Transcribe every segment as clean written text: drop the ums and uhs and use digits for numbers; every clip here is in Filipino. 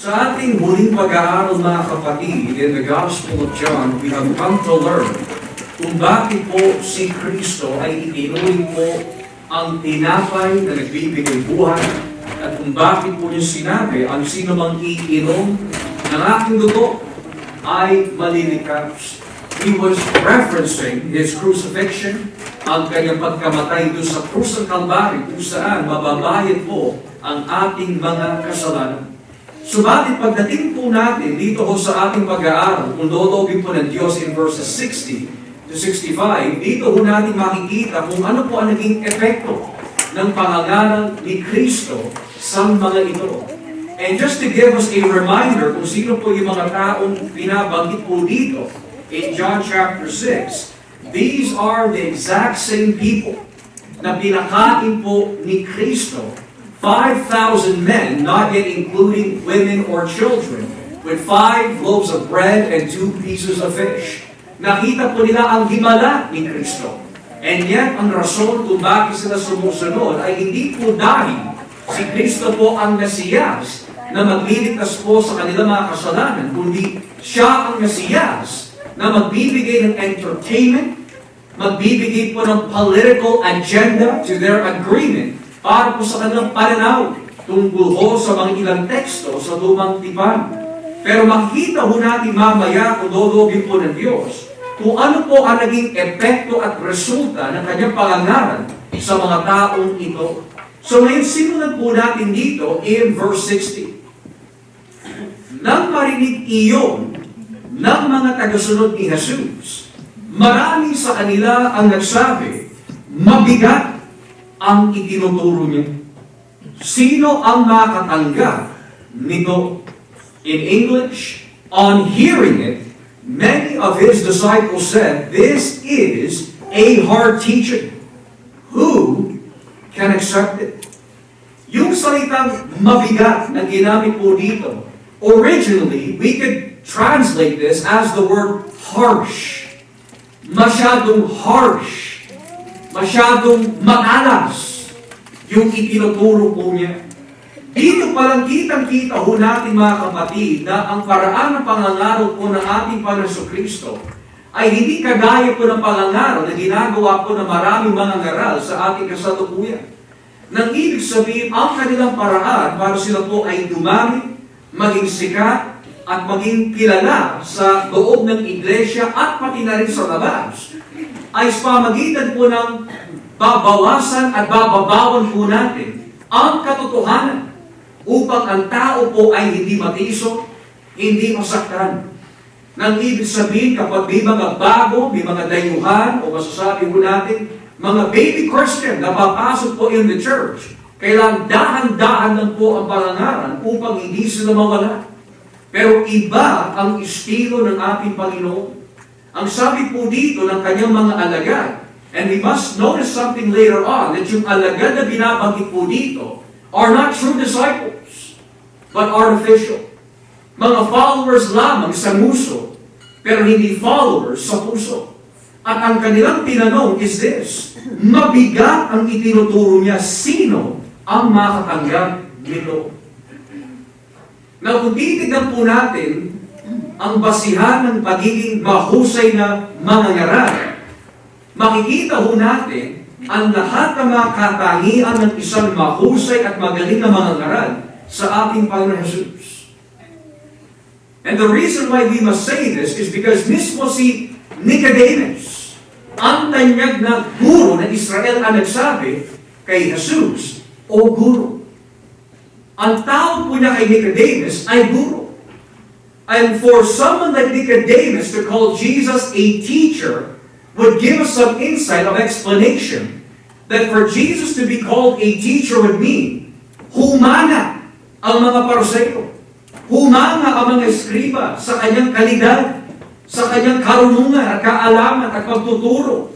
Sa ating huling pag-aaral, mga kapatid, in the Gospel of John, we have come to learn kung bakit po si Kristo ay itinuring po ang tinapay na nagbibigay buhay, at kung bakit po yung sinabi, ang sino mang iinom ng aking dugo ay maliligtas. He was referencing His crucifixion, ang kanyang pagkamatay doon sa krus ng Kalbaryo, kung saan mababayad po ang ating mga kasalanan. Subalit pagdating po natin dito ho sa ating pag-aaral, kung lologin po ng Diyos in verses 60 to 65, dito ho natin makikita kung ano po ang naging epekto ng pangangaral ni Kristo sa mga ito. And just to give us a reminder kung sino po yung mga taong binabanggit po dito in John chapter 6, these are the exact same people na pinakain po ni Kristo 5,000 men, not yet including women or children, with 5 loaves of bread and 2 pieces of fish. Nakita po nila ang himala ni Kristo. And yet, ang rason kung bakit sila sumusunod ay hindi po dahil si Kristo po ang Mesiyas na magliligtas po sa kanilang mga kasalanan, kundi siya ang Mesiyas na magbibigay ng entertainment, magbibigay po ng political agenda to their agreement para po sa kanilang pananaw tungkol ho sa mga ilang teksto sa lumang tipan. Pero makikita ho natin mamaya kung lologin po ng Diyos kung ano po ang naging epekto at resulta ng kanyang pangangaral sa mga taong ito. So ngayon, simulan po natin dito in verse 60. Nang marinig iyon ng mga tagasunod ni Jesus, marami sa kanila ang nagsabi, mabigat ang itinuturo niya. Sino ang makatanggap nito? In English, on hearing it, many of His disciples said, this is a hard teaching. Who can accept it? Yung salitang mabigat na ginamit po dito, originally, we could translate this as the word harsh. Masyadong harsh. Masyadong matalas yung itinuturo po niya. Dito palang kitang-kita ho natin, mga kapatid, na ang paraan ng pangangaral po ng ating Panginoon Kristo ay hindi kagaya po ng pangangaral na ginagawa po ng maraming mga ngaral sa ating kasalukuyan. Nang ibig sabihin, ang kanilang paraan para sila po ay dumami, maging sikat, at maging kilala sa loob ng iglesia at pati na rin sa labas, ay sa pamagitan po ng babawasan at bababawan po natin ang katotohanan upang ang tao po ay hindi matiso, hindi masaktan. Nang ibig sabihin, kapag may mga bago, may mga dayuhan, o masasabi po natin, mga baby Christian na papasok po in the church, kailangan dahan-dahan lang po ang pangangaral upang hindi sila mawala. Pero iba ang estilo ng ating Panginoon. Ang sabi po dito ng kanyang mga alagad, and we must notice something later on, that yung alagad na binabanggit po dito are not true disciples, but artificial. Mga followers lamang sa muso, pero hindi followers sa puso. At ang kanilang tinanong is this, mabigat ang itinuturo niya, sino ang makatanggap nito? Now, kung titignan po natin ang basihan ng pagiging mahusay na mangangaral, makikita ho natin ang lahat ng mga katangian ng isang mahusay at magaling na mangangaral sa ating Panginoon Jesus. And the reason why we must say this is because mismo si Nicodemus, ang tanyag na guro ng Israel, ang nagsabi kay Jesus, O Guro. Ang tawag po niya kay Nicodemus ay guro. And for someone like Nicodemus to call Jesus a teacher would give us some insight of explanation that for Jesus to be called a teacher would mean humana ang mga Pariseo, humana ang mga eskriba sa kanyang kalidad, sa kanyang karunungan at kaalaman at pagtuturo.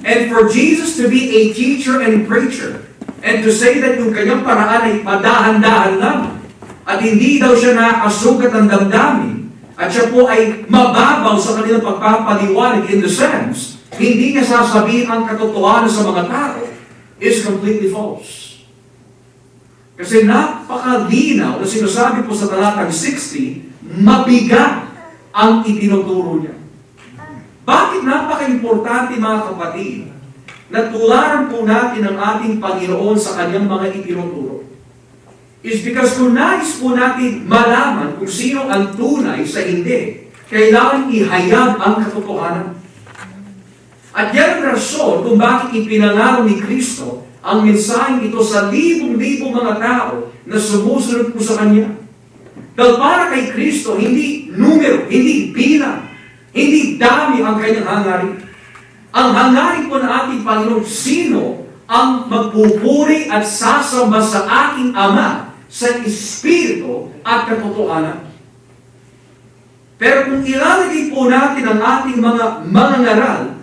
And for Jesus to be a teacher and preacher, and to say that yung kanyang paraan ay padahan-dahan lang, at hindi daw siya nakasugat ng damdamin, at siya po ay mababaw sa kanilang pagpapaliwanag in the sense, hindi niya sasabihin ang katotohanan sa mga tao, is completely false. Kasi napakalinaw na sinasabi po sa talatang 60, mabigat ang itinuturo niya. Bakit napaka-importante mga kapatid na tularan po natin ang ating Panginoon sa kanyang mga itinuturo? Is because kung nais po natin malaman kung sino ang tunay sa hindi, kailangan ihayag ang katotohanan. At yan ang rason kung bakit ipinangako ni Kristo ang mensaheng ito sa libong-libong mga tao na sumusunod po sa Kanya. Dahil para kay Kristo, hindi numero, hindi bilang, hindi dami ang kanyang hangarin. Ang hangarin po ng ating Panginoon, sino ang magpupuri at sasamba sa aking Ama sa Espiritu at katotohanan. Pero kung ilalagay po natin ang ating mga mangangaral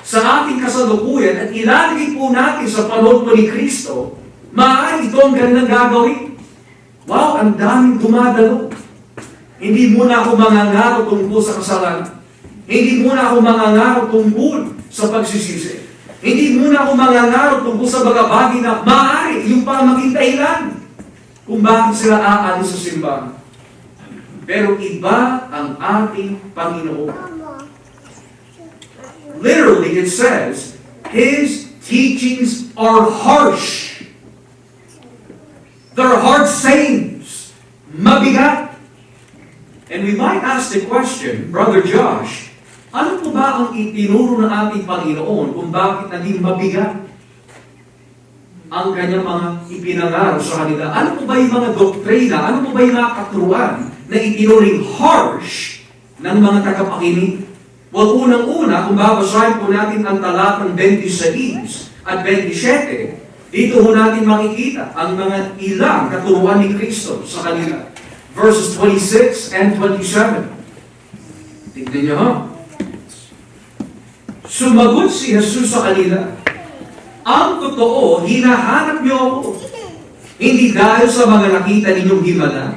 sa ating kasalukuyan at ilalagay po natin sa panahon po ni Kristo, maaari ito ang gandang gagawin. Wow, ang daming dumadalo. Hindi muna ako mangangaro tungkol sa kasalanan. Hindi muna ako mangangaro tungkol sa pagsisisi. Hindi muna ako mangangaro tungkol sa mga bagay na maaari yung pa maging dahilan kung bakit sila aalis sa simbahan. Pero iba ang ating Panginoon. Literally, it says, His teachings are harsh. They're hard sayings. Mabigat. And we might ask the question, Brother Josh, ano po ba ang itinuro ng ating Panginoon kung bakit naging mabigat ang kanyang mga ipinangaro sa kanila? Ano po ba yung mga doktrina? Ano po ba yung mga katuruan na itinuring harsh ng mga tagapakinig? Well, unang-una, kung babasahin po natin ang talatang 26 at 27, dito ho natin makikita ang mga ilang katuruan ni Kristo sa kanila. Verses 26 and 27. Tignan niyo ha. Sumagot si Jesus sa kanila, ang totoo, hinahanap niyo ako. Hindi dahil sa mga nakita ninyong himala,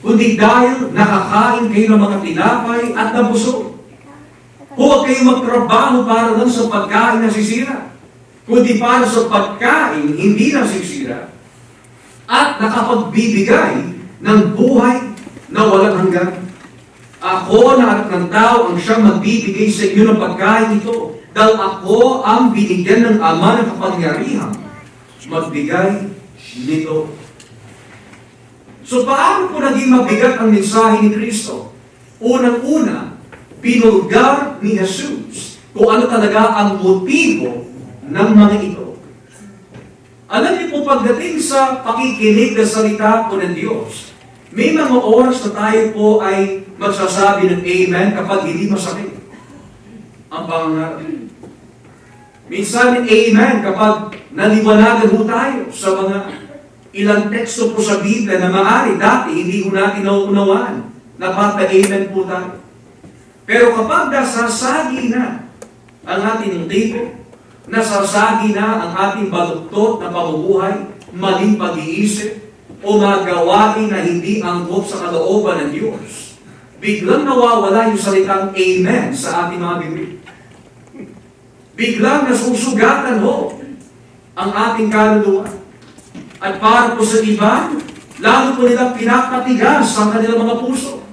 kundi dahil nakakain kayo ng mga tinapay at nabusog. Huwag kayong magtrabaho para lang sa pagkain na sisira, kundi para sa pagkain hindi nasisira at nakapagbibigay ng buhay na walang hanggan. Ako na anak ng tao ang siyang magbibigay sa inyo ng pagkain ito, dahil ako ang binigyan ng Ama ng kapangyarihan magbigay nito. So paano po naging mabigat ang mensahe ni Kristo? Unang-una, pinulgar ni Jesus kung ano talaga ang motibo ng mga ito. Alam niyo po, pagdating sa pakikinig na salita po ng Diyos, may mga oras na tayo po ay magsasabi ng Amen kapag hindi masakit ang pangangarap. Minsan, Amen kapag naliwanagan po tayo sa mga ilang teksto po sa Biblia na maaari dati hindi po natin nauunawaan. Napapa-Amen po tayo. Pero kapag nasasagi na ang ating motibo, nasasagi na ang ating baluktot na pamumuhay, maling pag-iisip, o mga gawain na hindi angkop sa kalooban ng Diyos, biglang nawawala yung salitang Amen sa ating mga bibig. Biglang nasusugatan ho ang ating kaluluwa. At para po sa iba, lalo po nilang pinapatigas ang kanilang mga puso.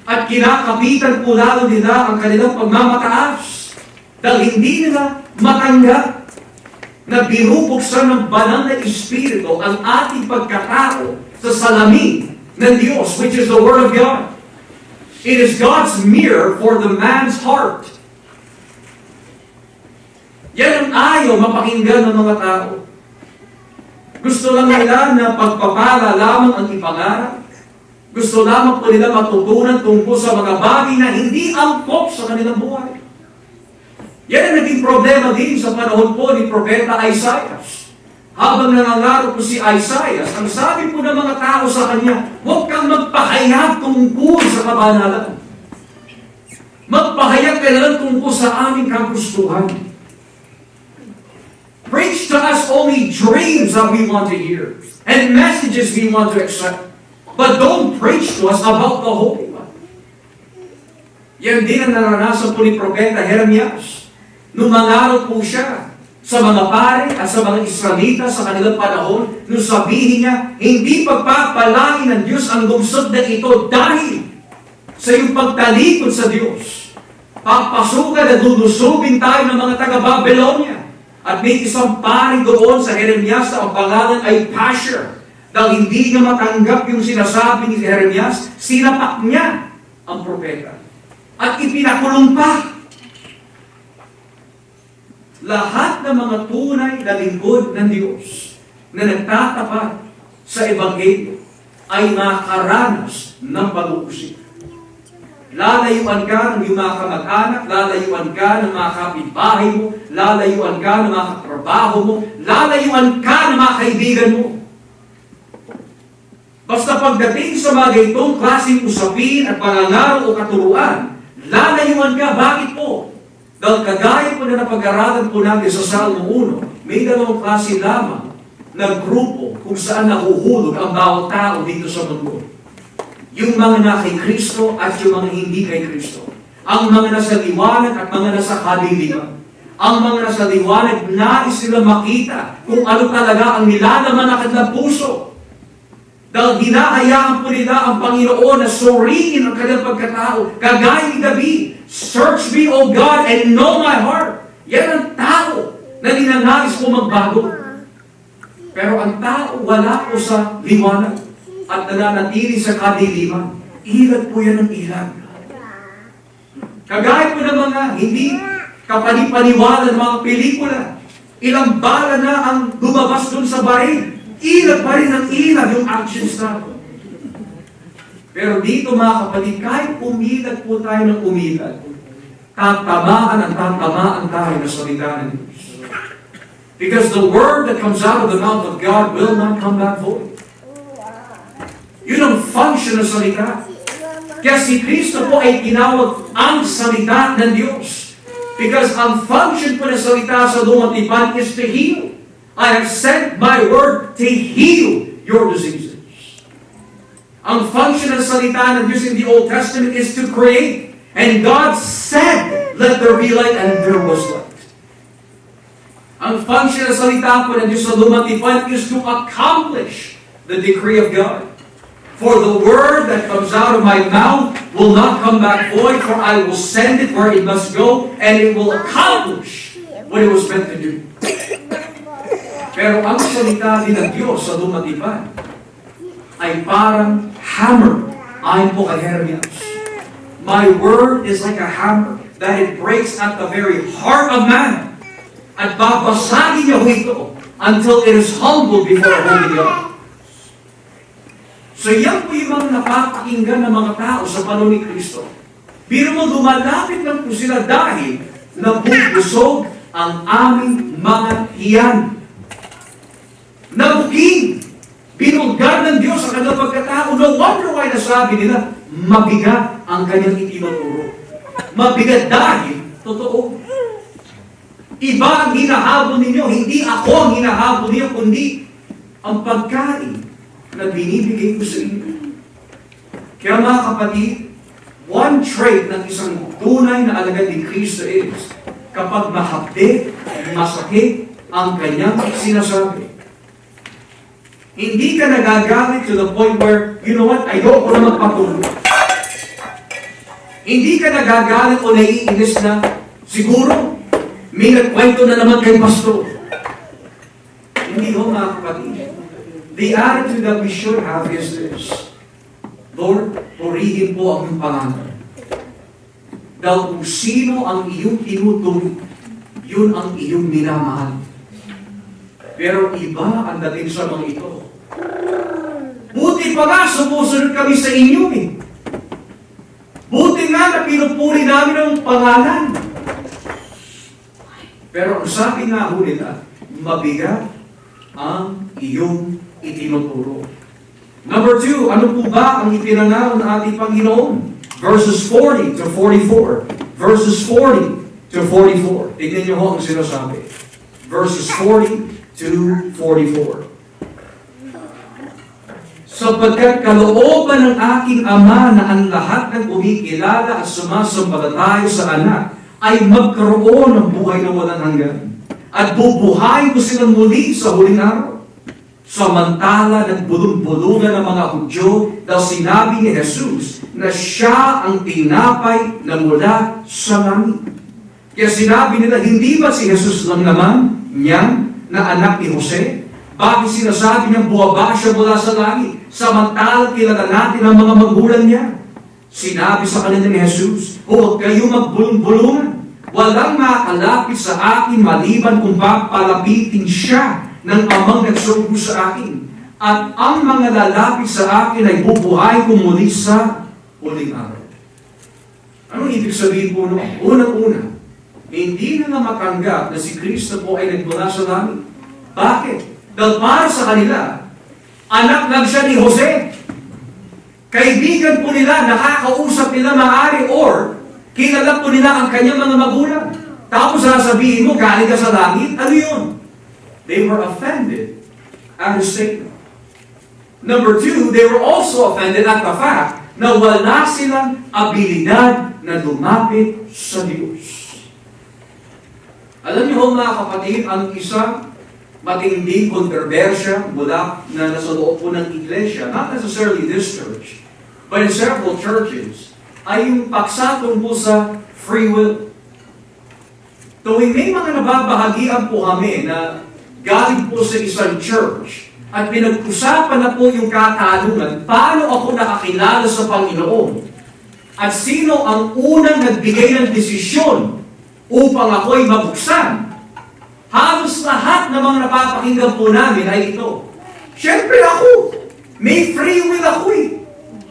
At kinakapitan po lalo nila ang kanilang pagmamataas dahil hindi nila matanggap na binubuksan ng banal na Espiritu ang ating pagkatao sa salamin ng Diyos, which is the Word of God. It is God's mirror for the man's heart. Yan ang ayaw mapakinggan ng mga tao. Gusto lang nila na pagpapala lamang ang ipangarap. Gusto lamang po nila matutunan tungkol sa mga bagay na hindi angkop sa kanilang buhay. Yan ang naging problema din sa panahon po ni Propeta Isaiah. Habang nangangaro po si Isaiah, ang sabi po ng mga tao sa kanya, huwag kang magpahayag tungkol sa kabanalan. Magpahayag ka lang tungkol sa aming kagustuhan. Preach to us only dreams that we want to hear and messages we want to accept. But don't preach to us about the Holy One. Yan din ang naranasan po ni Propeta Jeremias. Nung mangarap po siya sa mga pare at sa mga Israelita sa kanilang panahon nung sabihin niya, hindi pagpapalain ng Diyos ang lungsod na ito dahil sa iyong pagtalikod sa Diyos. Papasukan at lulusubin tayo ng mga taga-Babylonia. At may isang pari doon sa Jeremias na ang pangalan ay Pashur. Dahil hindi niya matanggap yung sinasabi ni Jeremias, sinapak niya ang propeta. At ipinakulong pa. Lahat ng mga tunay na lingkod ng Diyos na nagtatapat sa Ebanghelyo ay makaranas ng pag-uusig. Lalayuan ka ng iyong mga kamag-anak, lalayuan ka ng mga kapitbahay mo, lalayuan ka ng mga katrabaho mo, lalayuan ka ng mga kaibigan mo. Basta pagdating sa mga ganitong klaseng usapin at pangangaro o katuruan, lalayuan ka. Bakit po? Dahil kagaya po na napag-aralan po natin sa Salmo 1, may dalawang klase lamang na grupo kung saan nahuhulog ang bawat tao dito sa mundo. Yung mga na kay Kristo at yung mga hindi kay Kristo. Ang mga nasa liwanag at mga nasa kadiliman. Ang mga nasa liwanag, nais nila makita kung ano talaga ang nilalaman ng kanilang puso. Dahil hinahayaan po nila ang Panginoon na suriin ang kanilang pagkatao. Kagaya ni David, search me, O God, and know my heart. Yan ang tao na ninanais po magbago. Pero ang tao wala po sa liwanag at nananatili sa kadiliman. Ilag po yan ng ilag. Kagaya po ng mga hindi kapanipaniwala ng mga pelikula. Ilang bala na ang lumabas dun sa baril. Ilag pa rin ng ilag yung action star. Pero dito mga kapatid, kahit umilag po tayo ng umilag, tatamaan tayo na salita ng Diyos. Because the word that comes out of the mouth of God will not come back void. Yun ang function ng salita. Kaya si Kristo po ay tinawag ang salita ng Diyos. Because ang function po ng salita sa lumang tipan is to heal. I have sent my word to heal your diseases. Ang function ng salita ng Diyos in the Old Testament is to create. And God said, let there be light, and there was light. Ang function ng salita po ng Diyos sa lumang tipan is to accomplish the decree of God. For the word that comes out of my mouth will not come back void, for I will send it where it must go, and it will accomplish what it was meant to do. Pero ang salita din ng Diyos sa lumang tipan ay parang hammer. Ayon po kay Jeremias. My word is like a hammer that it breaks at the very heart of man. At babasagin niya ito until it is humble before a holy God. So yan po yung mga napapakinggan ng mga tao sa panahon ni Kristo. Pero mo lumalapit lang po sila dahil nabubusog ang aming mga hiyan. Nabuking, binulgar ng Diyos sa kanilang pagkatao. No wonder why nasabi nila, mabigat ang kanyang itinuturo. Mabigat dahil, totoo. Iba ang hinahabol ninyo, hindi ako ang hinahabol ninyo, kundi ang pagkain na binibigay ko sa inyo. Kaya mga kapatid, one trait ng isang tunay na alagad ni Kristo is, kapag mahapde, masakit ang kanyang sinasabi, hindi ka nagagalit to the point where, you know what, ayoko na magpatuloy. Hindi ka nagagalit o naiinis na, siguro, may nagkwento na naman kay pastor. Hindi ho mga kapatid. The attitude that we should have is this, Lord, purihin po ang iyong pangalan. Dahil kung sino ang iyong tinutuloy, yun ang iyong minamahal. Pero iba ang dating sa mga ito. Buti pa nga, sumusunod kami sa inyo eh. Buti nga na pinupuri namin ang pangalan. Pero ang sabi nga ho nila, mabigat ang iyong itinuturo. Number 2, ano po ba ang ipinangaral ng ating Panginoon? Verses 40 to 44. Verses 40 to 44. Tignan niyo ho ang sinasabi. Verses 40 to 44. Sapagkat kalooban ng aking Ama na ang lahat ng kumikilala at sumasampalataya sa anak ay magkaroon ng buhay na walang hanggan. at bubuhayin ko silang muli sa huling araw. Samantala, nagbulong-bulungan ng mga Hudyo dahil sinabi ni Jesus na siya ang tinapay na mula sa langit. Kaya sinabi nila, hindi ba si Jesus lang naman niyan na anak ni Jose? Bakit sinasabi niyang buwaba siya mula sa langit? Samantala, kilala natin ang mga magulang niya. Sinabi sa kanila ni Jesus, huwag kayo magbulong-bulungan. Walang makakalapit sa akin maliban kung papalapitin siya ng amang nagsugo sa akin. At ang mga lalapit sa akin ay bubuhay ko muli sa huling araw. Anong ibig sabihin po noon? Unang-una, hindi na matanggap na si Kristo po ay nagmula sa langit. Bakit? Dahil para sa kanila, anak lang siya ni Jose. Kaibigan po nila, nakakausap nila maaari, or kilala po nila ang kanyang mga magulang. Tapos sasabihin mo, galing ka sa langit, ano yun? They were offended at his statement. Number two, they were also offended at the fact na wala silang abilidad na lumapit sa Diyos. Alam niyo mga kapatid, ang isang matinding kontrobersya mula na nasa loob po ng iglesia, not necessarily this church, but in several churches, ay yung paksatong po sa free will. Tuwing may mga nababahagian po kami na galing po sa isang church at pinag-usapan na po yung katanungan, paano ako nakakilala sa Panginoon? At sino ang unang nagbigay ng desisyon upang ako'y mabuksan? Halos lahat ng mga napapakinggan po namin ay ito. Siyempre ako, may free will ako eh.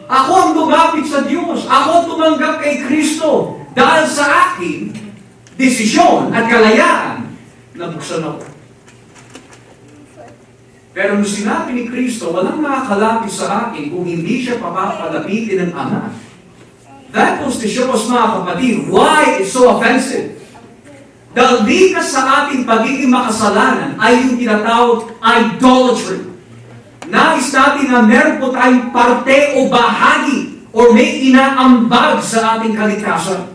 Ako ang lumapit sa Diyos. Ako ang tumanggap kay Kristo. Dahil sa akin, desisyon at kalayaan, nabuksan ako. Pero nung sinabi ni Kristo, walang makakalapit sa akin kung hindi siya papapalapitin ng Ama. That was to show us, mga kapatid, why it's so offensive. Dahil likas sa ating pagiging makasalanan ay yung tinatawag idolatry. Nais natin na meron po tayong parte o bahagi o may inaambag sa ating kaligtasan.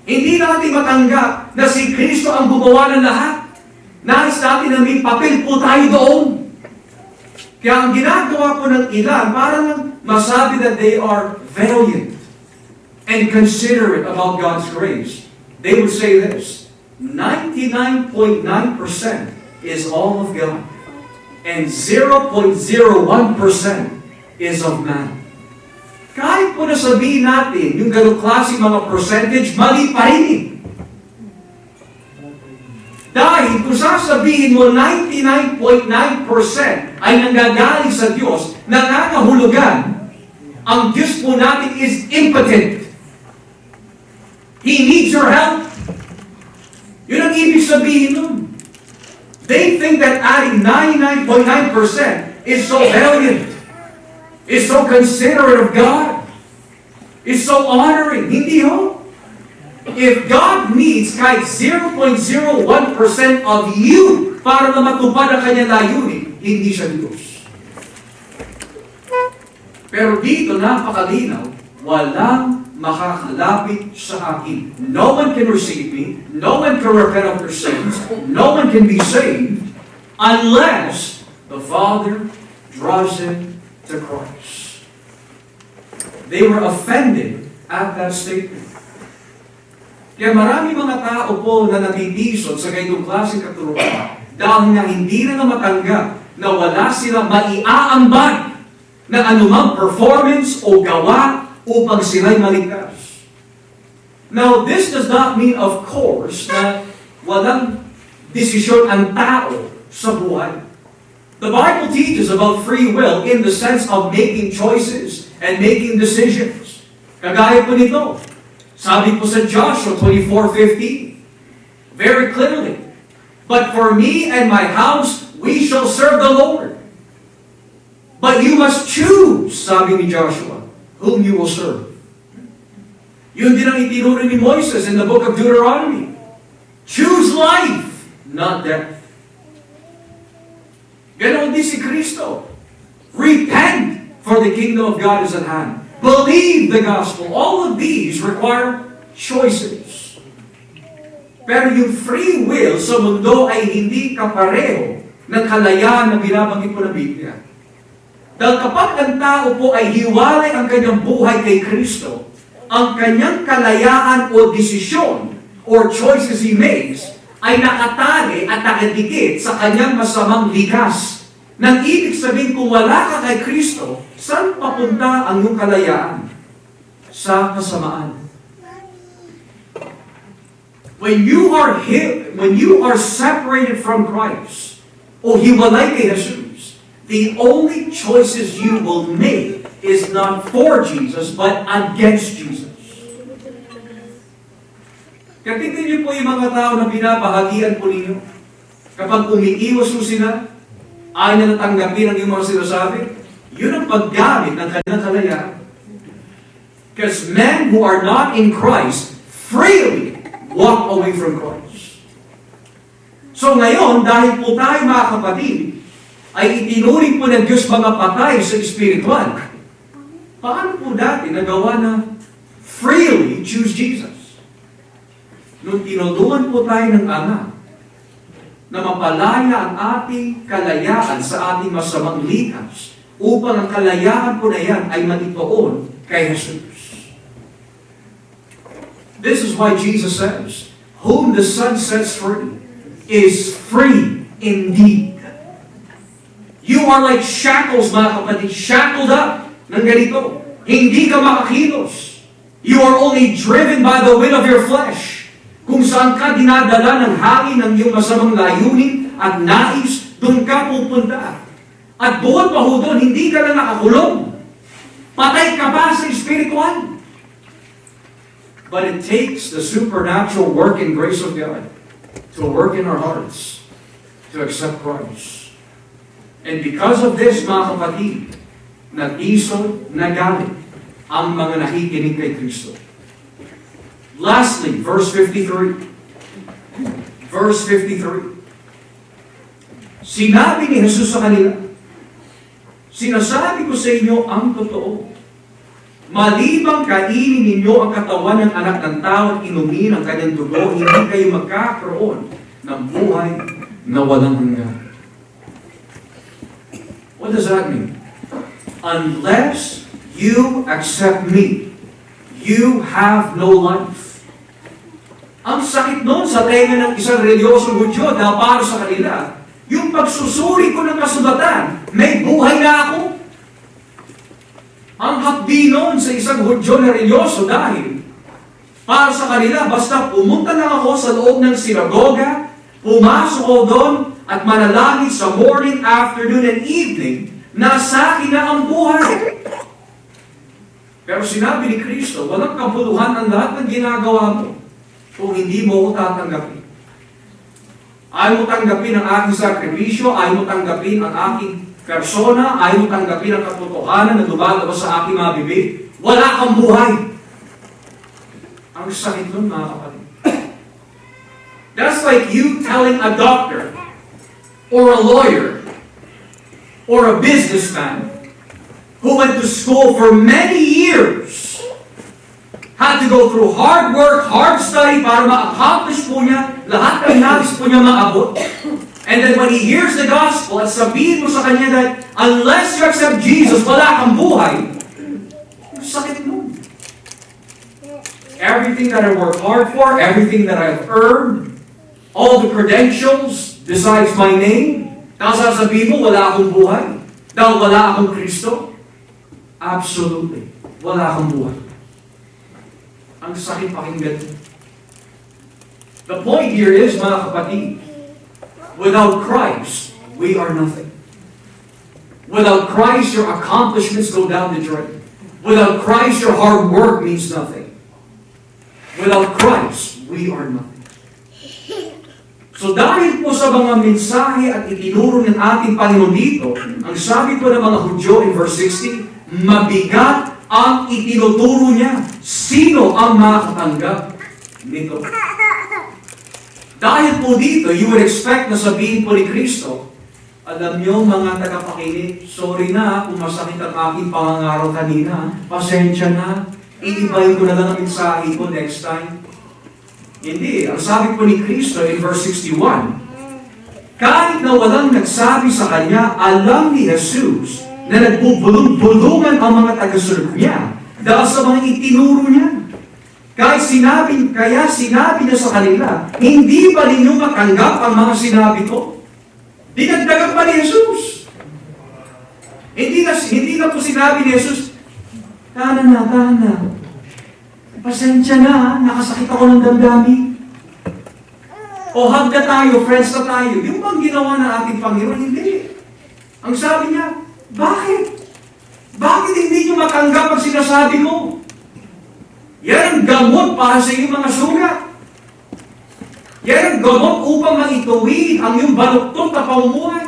Hindi natin matanggap na si Kristo ang gumawa ng lahat. Nais natin na may papel po tayo doon. Kaya ang ginagawa po ng ilan, parang masabi that they are valiant and considerate about God's grace. They would say this, 99.9% is all of God. And 0.01% is of man. Kahit po nasabihin natin, yung ganong klase mga percentage, mali pa rin eh. Dahil kung sasabihin mo 99.9% ay nanggagaling sa Diyos, nakakahulugan, ang Diyos po natin is impotent. He needs your help. Yun ang ibig sabihin nun. They think that adding 99.9% is so valiant, is so considerate of God, is so honoring. Hindi ho. If God needs kahit 0.01% of you para na matupad ang kanyang layunin, hindi siya Diyos. Pero dito napakalinaw, walang makakalapit sa akin. No one can receive me. No one can repent of their sins. No one can be saved unless the Father draws them to Christ. They were offended at that statement. Kaya marami mga tao po na natitisod sa ganitong klaseng katuruan dahil na hindi na matanggap na wala silang maiaambag na anumang performance o gawa upang sila'y maligtas. Now, this does not mean, of course, na walang desisyon ang tao sa buhay. The Bible teaches about free will in the sense of making choices and making decisions. Kagaya po nito, sabi po sa Joshua 24:15, very clearly, "But for me and my house, we shall serve the Lord. But you must choose," sabi ni Joshua, "whom you will serve." Yun din ang itinuro ni Moises in the book of Deuteronomy. Choose life, not death. Ganon din si Kristo. Repent, for the kingdom of God is at hand. Believe the gospel. All of these require choices. Pero yung free will sa mundo ay hindi kapareho ng kalayaan na binabanggit po ng Biblia. Dahil kapag ang tao po ay hiwalay ang kanyang buhay kay Kristo, ang kanyang kalayaan o desisyon or choices he makes ay nakatali at nakadikit sa kanyang masamang likas. Nang ibig sabihin, kung wala ka kay Kristo, saan papunta ang iyong kalayaan? Sa kasamaan. When you are separated from Christ, o hiwalay kay Jesus, the only choices you will make is not for Jesus, but against Jesus. Kaya tingnan niyo po yung mga tao na binabahagian po ninyo. Kapag umiiwas po sila, ayaw na natanggapin ang iyong mga sinasabi, yun ang paggamit ng kanilang kalayaan. Because men who are not in Christ freely walk away from Christ. So ngayon, dahil po tayo mga kapatid, ay itinuring po ng Diyos mga patay sa espiritual, paano po dati nagawa na freely choose Jesus? Nung tinulungan po tayo ng Ama na mapalaya ang ating kalayaan sa ating masamang likas upang ang kalayaan po na yan ay matituon kay Jesus. This is why Jesus says, whom the Son sets free is free indeed. You are like shackles, mga kapatid, shackled up ng ganito. Hindi ka makakilos. You are only driven by the will of your flesh. Kung saan ka dinadala ng hangin ng iyong masamang layunin at nais, doon ka pupunta. At buwan pa ho doon, hindi ka lang nakakulong. Patay ka pa sa espiritual. But it takes the supernatural work and grace of God to work in our hearts to accept Christ. And because of this, mga kapatid, nag-isod, nagalit ang mga nakikinig kay Kristo. Lastly, verse 53. Verse 53. Sinabi ni Jesus sa kanila, sinasabi ko sa inyo ang totoo. Malibang kainin ninyo ang katawan ng anak ng tao at inumin ang kanyang dugo, hindi kayo magkakaroon ng buhay na walang hanggan. What does that mean? Unless you accept me, you have no life. Ang sakit noon sa tenga ng isang reliyosong Hudyo dahil para sa kanila, yung pagsusuri ko ng kasulatan, may buhay na ako. Ang hapdi noon sa isang Hudyo na religyoso dahil para sa kanila, basta pumunta lang ako sa loob ng sinagoga, pumasok ako doon at manalangin sa morning, afternoon, and evening, nasa akin na ang buhay. Pero sinabi ni Kristo, walang kabuluhan ang lahat ng ginagawa mo kung hindi mo ko tatanggapin. Ayaw mo tanggapin ang aking sakripisyo, ayaw mo tanggapin ang aking persona, ayaw mo tanggapin ang katotohanan na lumalabas sa aking mga bibig, wala kang buhay. Ang sakit nun, mga kapatid. That's like you telling a doctor, or a lawyer, or a businessman, who went to school for many years, had to go through hard work, hard study para ma-accomplish po niya lahat ng nais po niya maabot. And then when he hears the gospel at sabihin mo sa kanya that unless you accept Jesus, wala kang buhay, sakit mo. Everything that I work hard for, everything that I've earned, all the credentials besides my name, tapos sasabihin mo, wala akong buhay. Dahil wala akong Kristo. Absolutely. Wala akong buhay. Ang sakit pakinggan. The point here is, mga kapatid, without Christ, we are nothing. Without Christ, your accomplishments go down the drain. Without Christ, your hard work means nothing. Without Christ, we are nothing. So dahil po sa mga mensahe at itinuro ng ating Panginoon dito, ang sabi po ng mga Hudyo in verse 16, mabigat ang itinuturo niya. Sino ang makakatanggap nito? Dahil po dito, you would expect na sabihin po ni Kristo, alam niyo mga tagapakinig, sorry na kung masakit ang aking pangangaraw kanina. Pasensya na. Iibayin ko na lang ang mensahe ko next time. Hindi. Ang sabi po ni Kristo in verse 61, kahit na walang nagsabi sa kanya, alam ni Jesus na nagbubulong-bulungan ang mga tagasunod niya dahil sa mga itinuro niya. Kaya sinabi niya sa kanila, hindi ba ninyo matanggap ang mga sinabi ko? Dinagdagan pa ni Jesus. Hindi na po sinabi ni Jesus, Tana. Pasensya na, nakasakit ako ng damdamin. O hagda tayo, friends na tayo. Yung bang ginawa ng ating Panginoon? Hindi. Ang sabi niya, bakit? Bakit hindi niyo matanggap ang sinasabi mo? Yan ang gamot para sa iyong mga sugat. Yan ang gamot upang maituwid ang iyong baluktot na pamumuhay.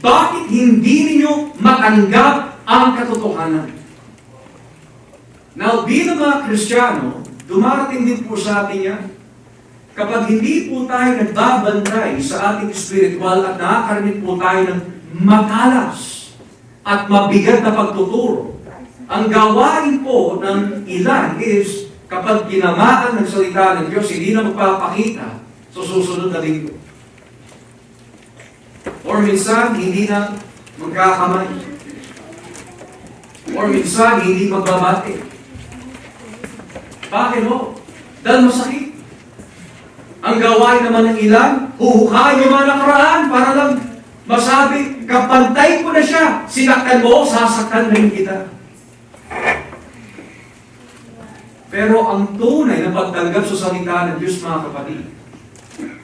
Bakit hindi ninyo matanggap ang katotohanan? Now, bilang mga Kristiyano, dumarating din po sa atin yan. Kapag hindi po tayo nagbabantay sa ating spiritual at nakakarinig po tayo ng makalas at mabigat na pagtuturo, ang gawain po ng ilan is, kapag tinamaan ng salita ng Diyos, hindi na magpapakita sa susunod na linggo. Or minsan, hindi na magkakamay. Or minsan, hindi magbabate. Bakit ho? Dahil masakit. Ang gawain naman ng ilan, huhukayin yung mga nakaraan para lang masabi, kapantay ko na siya, sinaktan mo, sasaktan rin kita. Pero ang tunay na pagtanggap sa salita ng Diyos, mga kapatid,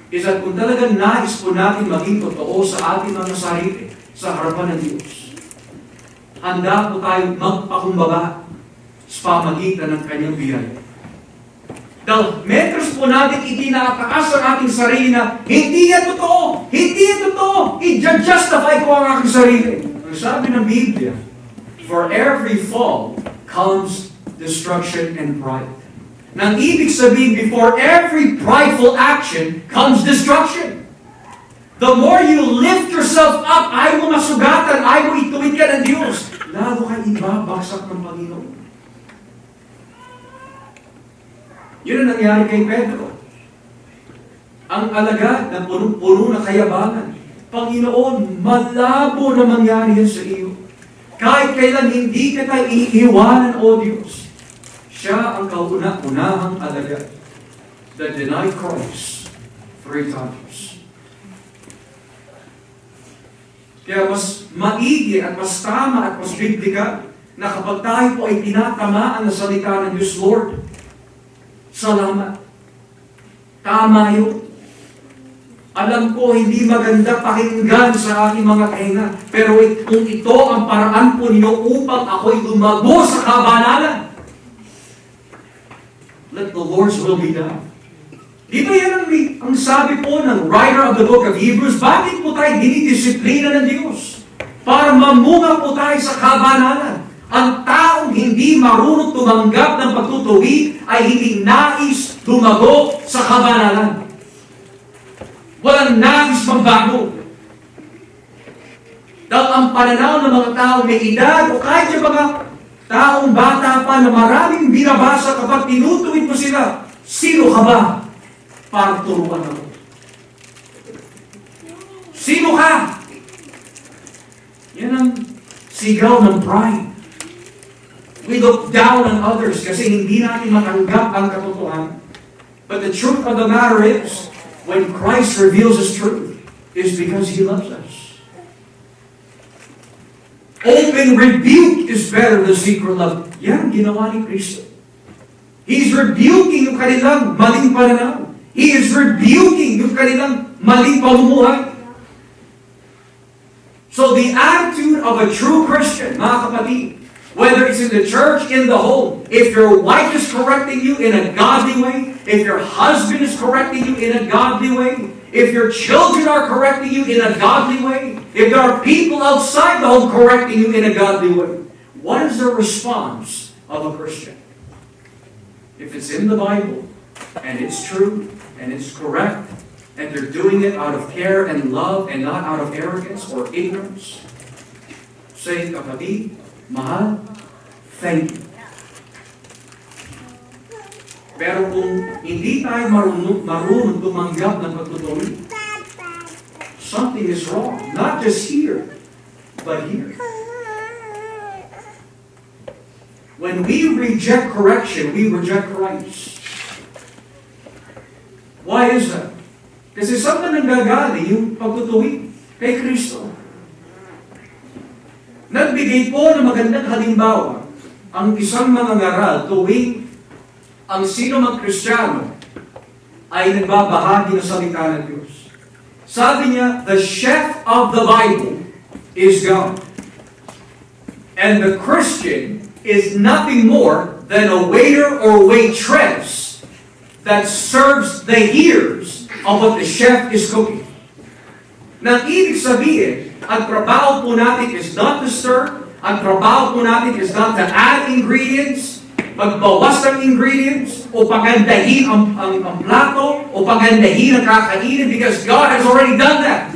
is at kung talagang nais po natin maging totoo sa ating mga sarili, sa harapan ng Diyos, handa po tayo magpakumbaba sa pamagitan ng kanyang biyaya. Dahil metros po natin itinataas ang ating sarili na hindi yan totoo, hindi yan totoo, i-justify ko ang aking sarili. Ang sabi ng Biblia, for every fall comes destruction and pride. Nang ibig sabihin, before every prideful action comes destruction. The more you lift yourself up, ayaw mo masugatan, ayaw mo ituwid ka ng Diyos, lalo ka ibabagsak ng Panginoon. Yun ang nangyari kay Pedro. Ang alagad na punong-puno na kayabangan. Panginoon, malabo na mangyari yan sa iyo. Kahit kailan hindi kita iiwanan, O Diyos. Siya ang kauna-unahang alagad that denied Christ 3 times. Kaya mas maigi at mas tama at mas biblika na kapag tayo po ay tinatamaan na salita ng Diyos, Lord, salamat. Tama yun. Alam ko, hindi maganda pakinggan sa aking mga kahinga. Pero kung ito ang paraan po ninyo upang ako'y lumago sa kabanalan, let the Lord's will be done. Di ba yan ang sabi po ng writer of the book of Hebrews? Bakit po tayo dinidisiplina ng Diyos? Para mamunga po tayo sa kabanalan. Ang taong hindi marunong tumanggap ng pagtutuwi ay hindi nais lumago sa kabanalan. Walang nais magbago. Dahil ang pananaw ng mga tao may edad o kahit yung mga taong bata pa na maraming binabasa kapag tinutuwid mo sila, sino ka ba para turuan ako? Sino ka? Yan ang sigaw ng pride. We look down on others kasi hindi natin matanggap ang katotohanan. But the truth of the matter is, when Christ reveals His truth, is because He loves us. Open rebuke is better than secret love. Yan, ginawa ni Kristo. He's rebuking yung kanilang maling pananaw. He is rebuking yung kanilang maling pamumuhay. So the attitude of a true Christian, mga kapatid, whether it's in the church, in the home, if your wife is correcting you in a godly way, if your husband is correcting you in a godly way, if your children are correcting you in a godly way, if there are people outside the home correcting you in a godly way, what is the response of a Christian? If it's in the Bible, and it's true, and it's correct, and they're doing it out of care and love, and not out of arrogance or ignorance, say, kapatid, mahal, thank you. Pero kung hindi tayo marunong tumanggap ng pagtutuloy, something is wrong. Not just here, but here. When we reject correction, we reject Christ. Why is that? Kasi saan na nanggagaling yung pagtutuwid? Kay Kristo. Nagbigay po ng magandang halimbawa ang isang mangangaral tuwing ang sino mang Kristiyano ay nagbabahagi ng salita ng Diyos. Sabi niya, the chef of the Bible is God. And the Christian is nothing more than a waiter or waitress that serves the hearers of what the chef is cooking. Nang ibig sabihin, ang trabaho po natin is not to stir, ang trabaho po natin is not to add ingredients, magbawas ng ingredients, o pagandahin ang plato, o pagandahin ang kakainin, because God has already done that.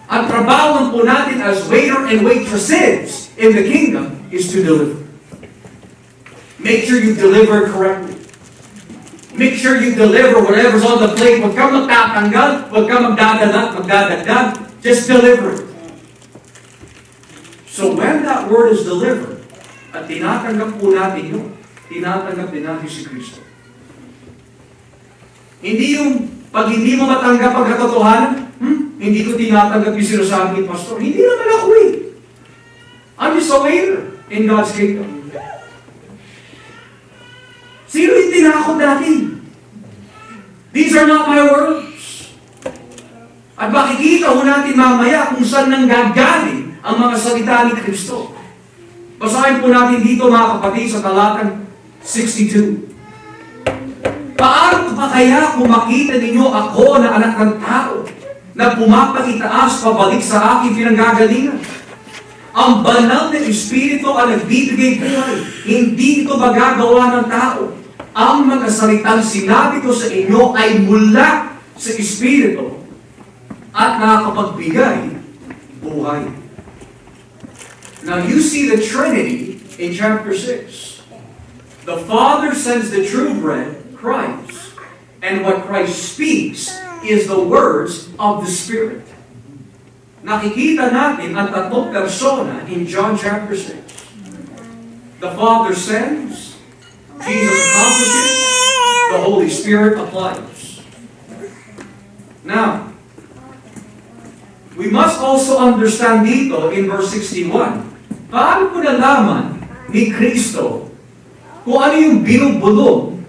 Ang trabaho po natin as waiter and waitresses in the kingdom is to deliver. Make sure you deliver correctly. Make sure you deliver whatever's on the plate. Huwag kang magtatanggal, huwag kang magdadagdag. Just deliver it. So when that word is delivered, at tinatanggap po natin yun, tinatanggap din natin si Kristo. Hindi yung, pag hindi mo matanggap ang katotohanan, hindi ko tinatanggap yung sinasabi ni Pastor. Hindi naman ako eh. I'm just a waiter in God's kingdom. Sino yung tinakot natin? These are not my words. At makikita ho natin mamaya kung saan nanggagaling ang mga salita ni Kristo. Basahin po natin dito mga kapatid sa talatang 62. Paano pa kaya kung makita ninyo ako na anak ng tao na pumapagitaas pabalik sa aking pinanggagalingan? Ang banal na Espiritu ang nagbibigay buhay. Hindi ito magagawa ng tao. Ang mga salitang sinabi ko sa inyo ay mula sa Espiritu at nakakapagbigay buhay. Now you see the Trinity in chapter 6. The Father sends the true bread, Christ, and what Christ speaks is the words of the Spirit. Nakikita natin ang tatlong persona in John chapter 6. The Father sends, Jesus accomplishes, the Holy Spirit applies. Now, we must also understand dito in verse 61, paano po nalaman ni Kristo kung ano yung binubulong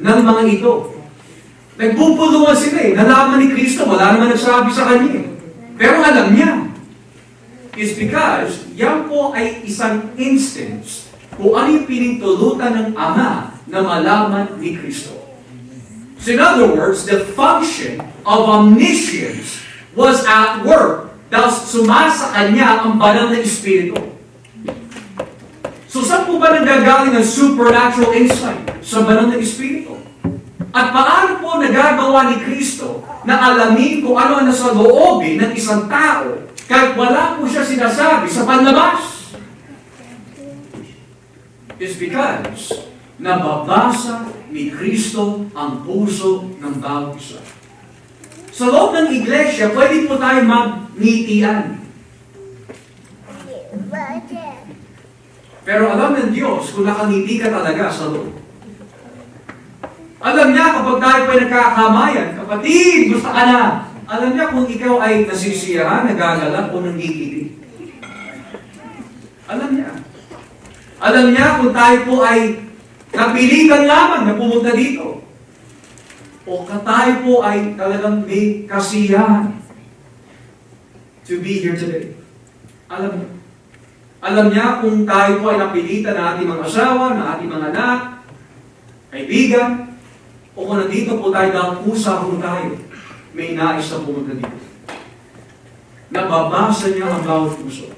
ng mga ito? Nagbubulungan sila eh. Nalaman ni Kristo, wala naman nagsabi sa kanya eh. Pero alam niya. Is because yan po ay isang instance kung ano yung pinintulutan ng Ama na malaman ni Kristo. So in other words, the function of omniscience was at work dahil sumasa kanya ang banal na Espiritu. So saan po ba nanggagaling ang supernatural insight? Sa banal na Espiritu. At paano po nagagawa ni Kristo na alamin kung ano ang nasa loobin ng isang tao kahit wala po siya sinasabi sa panlabas? It's because nababasa ni Kristo ang puso ng bawat isa. Sa loob ng iglesia, pwede po tayo magnitian. Pero alam ng Diyos kung nakangiti ka talaga sa loob. Alam niya kapag tayo pa'y nagkakamayan, kapatid, gusto ka na. Alam niya kung ikaw ay nasisiyahan, nagagalak o nanggigili. Alam niya. Alam niya kung tayo po ay napilitan lamang na pumunta dito. O tayo po ay talagang may kasiyahan to be here today. Alam niya. Alam niya kung tayo po ay napilitan na ating mga asawa, na ating mga anak, kaibigan, o kung nandito po tayo dahil pusa kung tayo, may nais na pumunta dito. Nababasa niya ang bawat puso.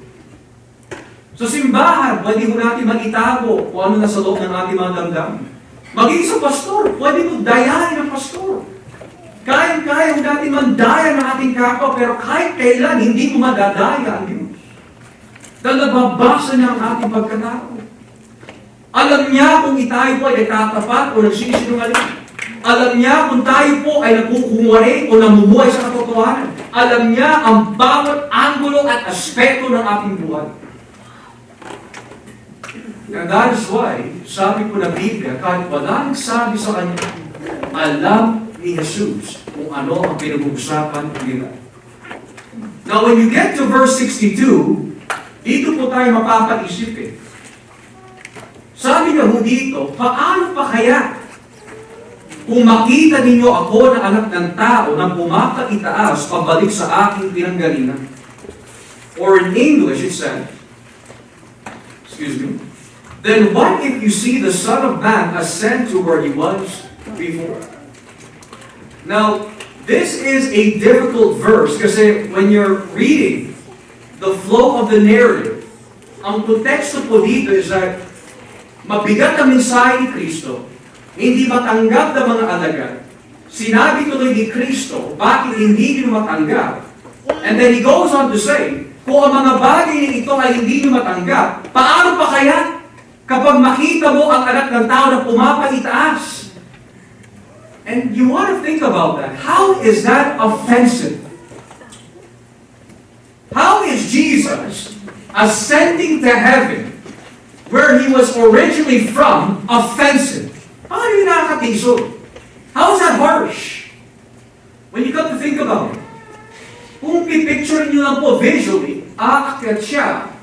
Sa simbahan, pwede mo natin mag-itago kung ano nasa loob ng ating mga damdamin. Maging sa pastor, pwede mo dayahin ang pastor. Kaya-kaya mo natin mandaya ng ating kapwa, pero kahit kailan, hindi mo madadaya ang Diyos. Dahil nababasa niya ang ating pagkatao. Alam niya kung tayo po ay nagtatapat o nagsisinungaling. Alam niya kung tayo po ay nagkukunwari o namumuhay sa katotohanan. Alam niya ang bawat anggulo at aspeto ng ating buhay. And that is why, sabi po na Biblia, kahit wala nagsabi sa kanya, alam ni Jesus kung ano ang pinag-uusapan nila. Now, when you get to verse 62, dito po tayo mapapaisip eh. Sabi niya ho dito, paano pa kaya kung makita ninyo ako na anak ng tao na pumapaitaas pabalik sa aking pinanggalingan? Or in English, it said, then what if you see the Son of Man ascend to where he was before? Now, this is a difficult verse kasi when you're reading the flow of the narrative, ang konteksto po dito is that mabigat ang mensahe ni Kristo, hindi matanggap ng mga alagad. Sinabi tuloy ni Kristo, bakit hindi nyo matanggap? And then he goes on to say, kung ang mga bagay na ito ay hindi nyo matanggap, paano pa kaya kapag makita mo ang anak ng tao na pumapaitaas? And you want to think about that. How is that offensive? How is Jesus ascending to heaven where he was originally from offensive? Paano yung nakakatisod? How is that harsh? When you come to think about it, kung pipicture nyo lang po visually, aakyat siya,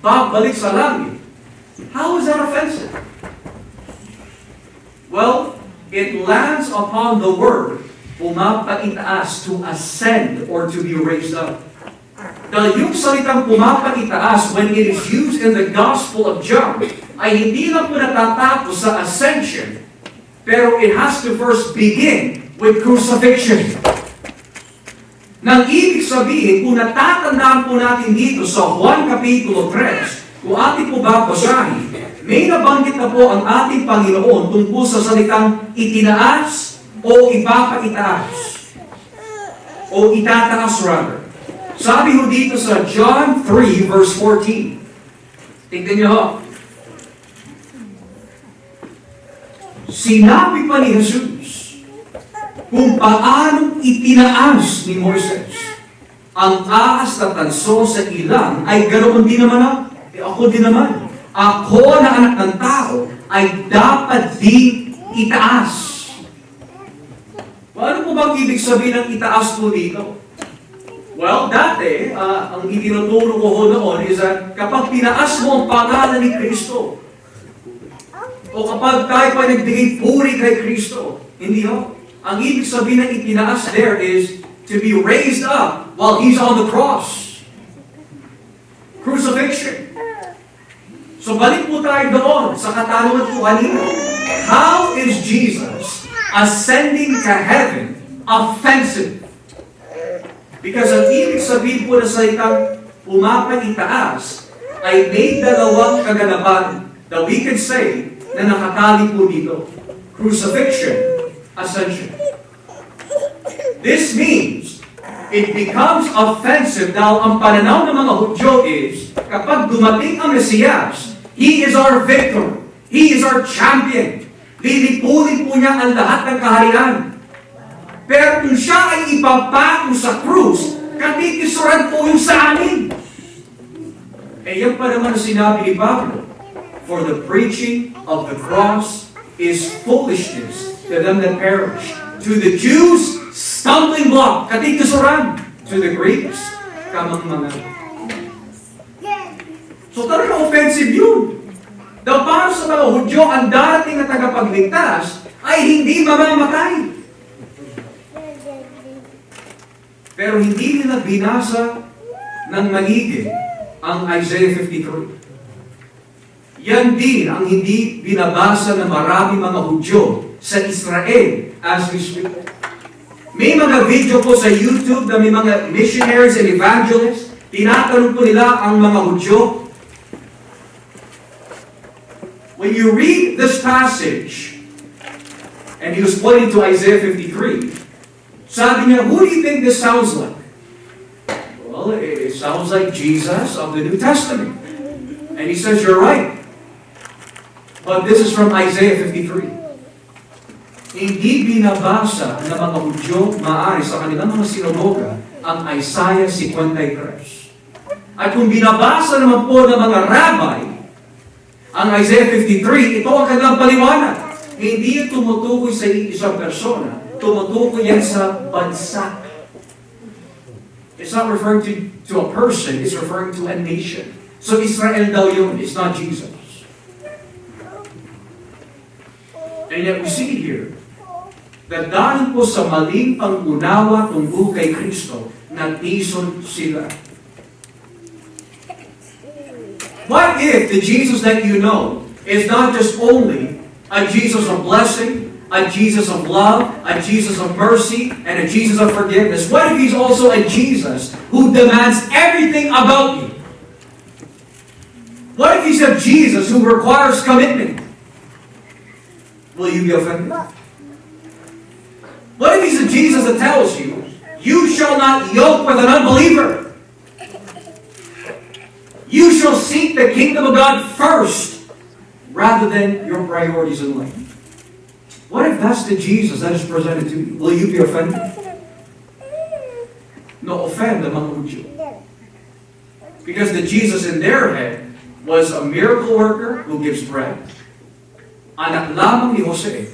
babalik sa langit. How is that offensive? Well, it lands upon the word, pumapaitaas, to ascend or to be raised up. Dahil yung salitang pumapaitaas, when it is used in the Gospel of John, ay hindi lang po natatapos sa ascension, pero it has to first begin with crucifixion. Nang ibig sabihin, kung natatandaan po natin dito sa Juan Kapitulo 3, kung ating po babasahin, may nabanggit na po ang ating Panginoon tungkol sa salitang itinaas o ipapaitaas. O itataas rather. Sabi ho dito sa John 3 verse 14. Tignan niyo ho. Sinabi pa ni Jesus kung paanong itinaas ni Moises ang aas na tanso sa ilang ay ganoon din naman ako. Ako din naman. Ako na anak ng tao ay dapat din itaas. Ano po bang ibig sabihin ng itaas po dito? Well, dati, ang itinuturo ko ho noon is that kapag tinaas mo ang pangalan ni Kristo, o kapag tayo pa nagbigay puri kay Kristo, hindi ho. Ang ibig sabihin ng itinaas there is to be raised up while He's on the cross. Crucifixion. So balik po tayo doon sa katanungan po kanina. How is Jesus ascending to heaven offensive? Because ang ibig sabihin po na salitang pumapaitaas ay may dalawang kaganapan that we can say na nakatali po dito. Crucifixion, ascension. This means it becomes offensive dahil ang pananaw ng mga Hudyo is kapag dumating ang Mesiyas, He is our victor. He is our champion. Lilipulin po niya ang lahat ng kaharian. Pero kung siya ay ipapako sa krus, katitisuran po yung sa amin. Eh yan pa naman sinabi ni Pablo, for the preaching of the cross is foolishness to them that perish. To the Jews, stumbling block, katitisuran. To the Greeks, kamangmangan. So talagang offensive yun. Dahil para sa mga Hudyo, ang darating na tagapagligtas ay hindi mamamatay. Pero hindi nila binasa ng maigi ang Isaiah 53. Yan din ang hindi binabasa ng marami mga Hudyo sa Israel as we speak. May mga video po sa YouTube na may mga missionaries and evangelists, tinatanong po nila ang mga Hudyo. When you read this passage, and he was pointing to Isaiah 53, sabi niya, who do you think this sounds like? Well, it sounds like Jesus of the New Testament. And he says, you're right. But this is from Isaiah 53. Hindi binabasa ng mga Hudyo maaari sa kanilang mga sinagoga ang Isaiah 53. At kung binabasa naman po ng mga rabbi ang Isaiah 53, ito ang kanilang paliwanag. Hindi yung tumutukoy sa isang persona, tumutukoy yan sa bansa. It's not referring to a person, it's referring to a nation. So Israel daw yun, it's not Jesus. And yet we see here that dahil po sa maling pangunawa tungkol kay Kristo, natison sila. What if the Jesus that you know is not just only a Jesus of blessing, a Jesus of love, a Jesus of mercy, and a Jesus of forgiveness? What if He's also a Jesus who demands everything about you? What if He's a Jesus who requires commitment? Will you be offended? What if He's a Jesus that tells you, you shall not yoke with an unbeliever? You shall seek the kingdom of God first, rather than your priorities in life. What if that's the Jesus that is presented to you? Will you be offended? No, offend the mga Hudyo. Because the Jesus in their head was a miracle worker who gives bread. Anak lamang ni Jose.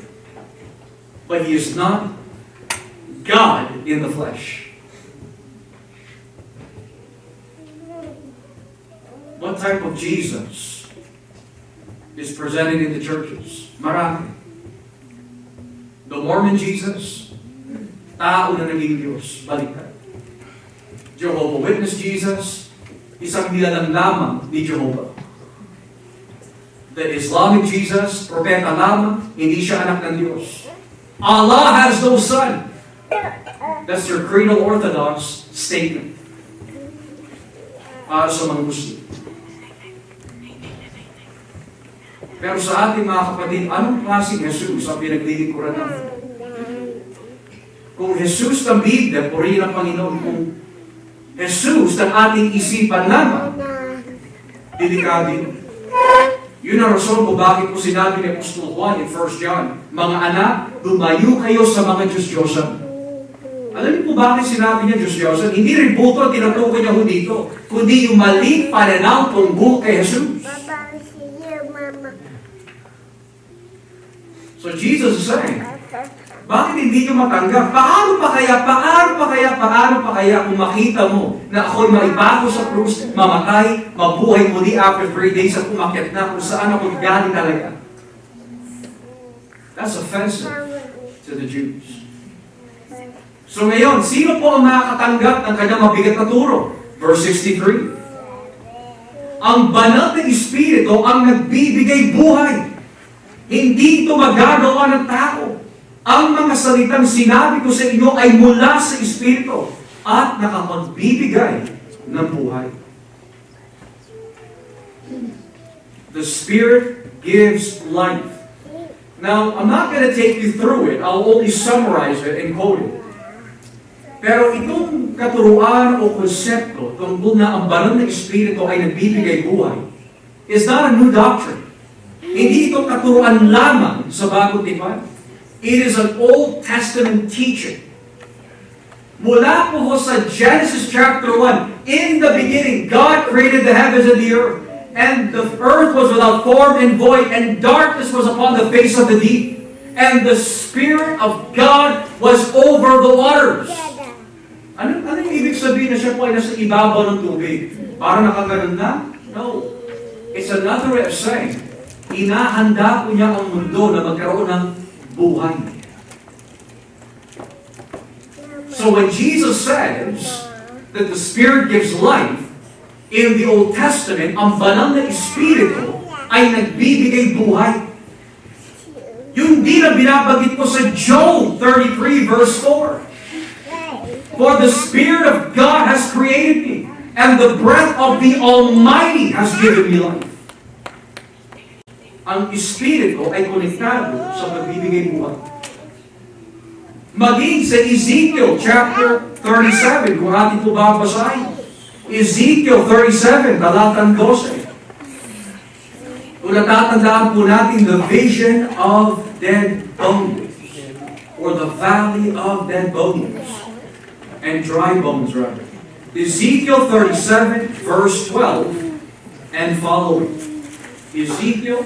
But He is not God in the flesh. What type of Jesus is presented in the churches? Marami. The Mormon Jesus, tao na naging Diyos, baliktad. Jehovah Witness Jesus, isang nilalang lamang ni Jehovah. The Islamic Jesus, propeta lamang, hindi siya anak ng Diyos. Allah has no son. That's your creedal orthodox statement. Para sa mga Muslim. Pero sa ating mga kapatid, anong klaseng Jesus ang pinaglilingkuran natin? Kung Jesus ng Biblia, purihin ang Panginoon. Kung Jesus ng ating isipan lamang, delikado yun. Yun ang rason kung bakit po sinabi ni Apostol Juan in 1 John, mga anak, lumayo kayo sa mga Diyos-Diyosan. Alam niyo po bakit sinabi niya Diyos-Diyosan? Hindi rin po ito tinutukoy niya ho dito, kundi yung maling pananaw tungkol kay Jesus. So Jesus is saying, bakit hindi nyo matanggap? Paano pa kaya kung makita mo na ako'y maibako sa krus, mamatay, mabuhay muli after 3 days at umakyat na kung saan ako galing talaga? That's offensive to the Jews. So ngayon, sino po ang makakatanggap ng kanyang mabigat na turo? Verse 63. Ang banal na Espiritu ang nagbibigay buhay. Hindi ito magagawa ng tao. Ang mga salitang sinabi ko sa inyo ay mula sa Espiritu at nakapagbibigay ng buhay. The Spirit gives life. Now, I'm not going to take you through it. I'll only summarize it and quote it. Pero itong katuruan o konsepto tungkol na ang banal na Espiritu ay nagbibigay buhay is not a new doctrine. Hindi ito katuruan lamang sa Bagong Tipan. It is an Old Testament teaching. Mula po sa Genesis chapter 1, in the beginning, God created the heavens and the earth. And the earth was without form and void, and darkness was upon the face of the deep. And the Spirit of God was over the waters. Ano yung ibig sabihin na siya po ay nasa ibabaw ng tubig? Para nakaganon na? No. It's another way of saying, inahanda po niya ang mundo na magkaroon ng buhay. So when Jesus says that the Spirit gives life, in the Old Testament, ang banal na Espiritu ay nagbibigay buhay. Yun din ang binabagit ko sa Job 33 verse 4. For the Spirit of God has created me, and the breath of the Almighty has given me life. Ang Espiritu ay konektado sa pagbibigay buhay. Maging sa Ezekiel chapter 37, kung ating po babasahin. Ezekiel 37, talatang 12. Kung natatandaan po natin the vision of dead bones, or the valley of dead bones, and dry bones rather. Ezekiel 37 verse 12 and following. Ezekiel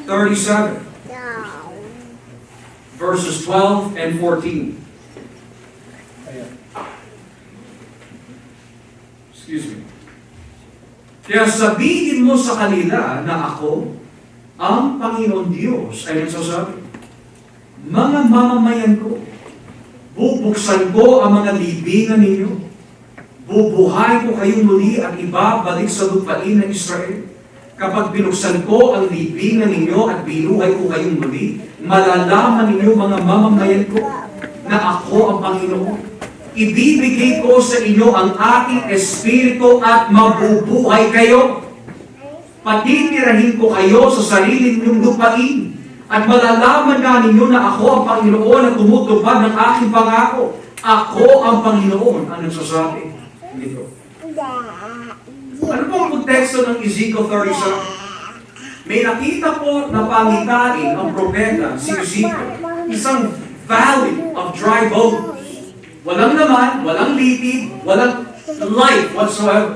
37 verses 12 and 14. Excuse me. Kaya sabihin mo sa kanila na ako, ang Panginoon Diyos, ay nagsasabi, mga mamamayan ko, bubuksan ko ang mga libingan ninyo, bubuhay ko kayong muli at ibabalik sa lupain ng Israel. Kapag binuksan ko ang libingan ninyo at binuhay ko kayong muli, malalaman ninyo mga mamamayan ko na ako ang Panginoon. Ibibigay ko sa inyo ang aking espiritu at mabubuhay kayo. Patitirahin ko kayo sa sarili ninyong lupain. At malalaman nga ninyo na ako ang Panginoon na tumutupad ng aking pangako. Ako ang Panginoon ang nagsasabi nito. Ano po ang konteksto ng Ezekiel 37? May nakita po na pangitain ang propeta, si Ezekiel, isang valley of dry bones. Walang laman, walang litid, walang life whatsoever.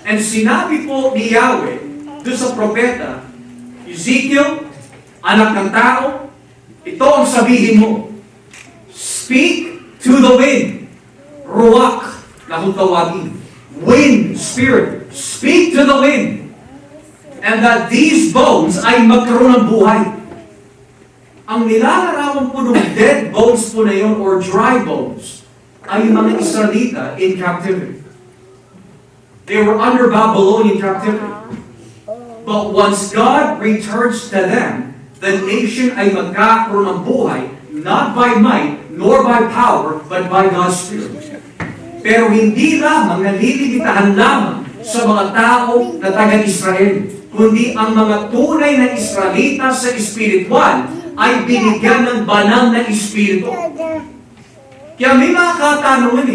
And sinabi po ni Yahweh doon sa propeta, Ezekiel, anak ng tao, ito ang sabihin mo. Speak to the wind. Ruach, na kung tawagin. Wind, spirit. Speak to the wind. And that these bones ay magkaroon ng buhay. Ang nilalarawan po ng dead bones po na yun, or dry bones, ay yung mga Israelita in captivity. They were under Babylonian captivity. But once God returns to them, the nation ay magkakaroon ng buhay, not by might, nor by power, but by God's Spirit. Pero hindi lamang nalilimitahan lamang sa mga tao na taga-Israel, kundi ang mga tunay na Israelita sa espiritual ay binigyan ng banal na espiritu. Kaya may mga katanungan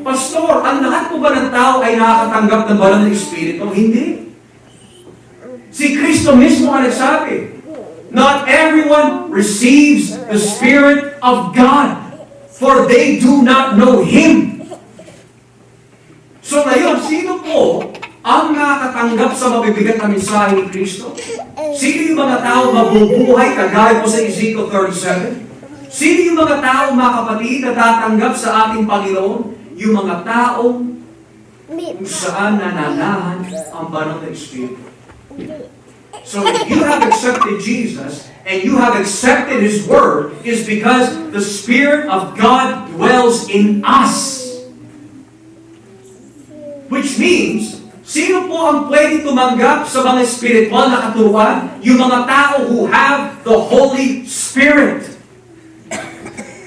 Pastor, ang lahat po ba ng tao ay nakakatanggap ng banal na espiritu? Hindi. Si Kristo mismo ang nagsabi, not everyone receives the Spirit of God, for they do not know Him. So ngayon, sino po ang nakakatanggap sa mabibigat na mensahe ni Kristo? Sino yung mga tao mabubuhay kagaya po sa Ezekiel 37? Sino yung mga tao, mga kapatid, na tatanggap sa ating Panginoon? Yung mga taong kung saan nananahan ang banal na Espiritu. So if you have accepted Jesus and you have accepted His Word, is because the Spirit of God dwells in us. Which means, sino po ang pwede tumanggap sa mga spiritual na katuruan? Yung mga tao who have the Holy Spirit.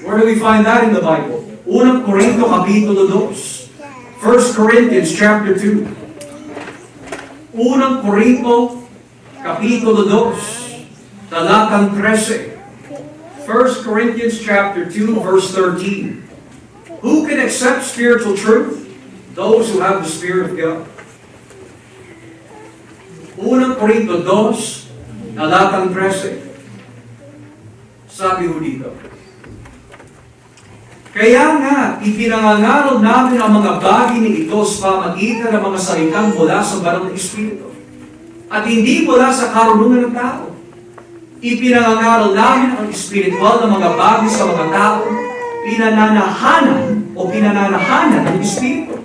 Where do we find that in the Bible? Unang Korinto kapitulo 2. 1 Corinthians chapter 2. Unang Korinto kapitulo 2. Talatang 13. 1 Corinthians chapter 2 verse 13. Who can accept spiritual truth? Those who have the Spirit of God. Unang Korinto 2, talatang 13. Sabi ho dito, kaya nga, ipinangangaral namin ang mga bagay ni ito sa pamagitan ng mga salitang mula sa banal na Espiritu. At hindi mula sa karunungan ng tao. Ipinangangaral namin ang espiritual na mga bagay sa mga tao, pinananahanan ng Espiritu.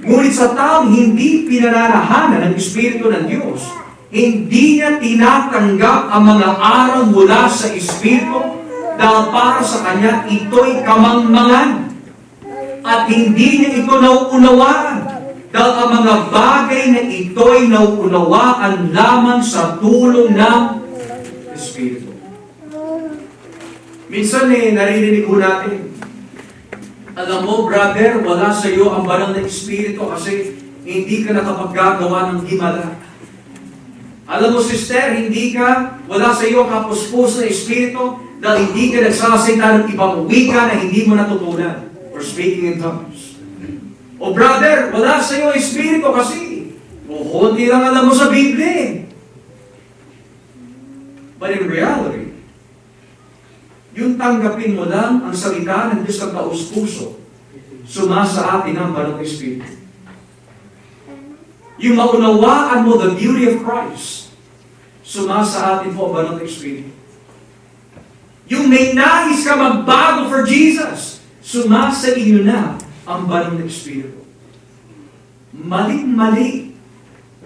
Ngunit sa taong hindi pinananahanan ng Espiritu ng Diyos, hindi niya tinatanggap ang mga aral mula sa Espiritu, dahil para sa kanya, ito'y kamangmangan. At hindi niya ito nauunawaan. Dahil ang mga bagay na ito'y nauunawaan lamang sa tulong ng Espiritu. Minsan naririnig ko natin, alam mo, brother, wala sa iyo ang banal na Espiritu kasi hindi ka nakapaggagawa ng himala. Alam mo, sister, wala sa iyo ang kapuspos na Espiritu dahil hindi ka nagsasalita ng ibang wika na hindi mo natutunan or speaking in tongues. O brother, wala sa iyo Espiritu kasi konti lang alam mo sa Biblia. But in reality, yung tanggapin mo lang ang salita ng Diyos ng taus-puso, sumasa atin ang Banal na Espiritu. Yung maunawaan mo the beauty of Christ, sumasa atin po ang Banal na Espiritu. Yung may nais ka magbago for Jesus, sumasa inyo na ang Banal na Espiritu. Mali-mali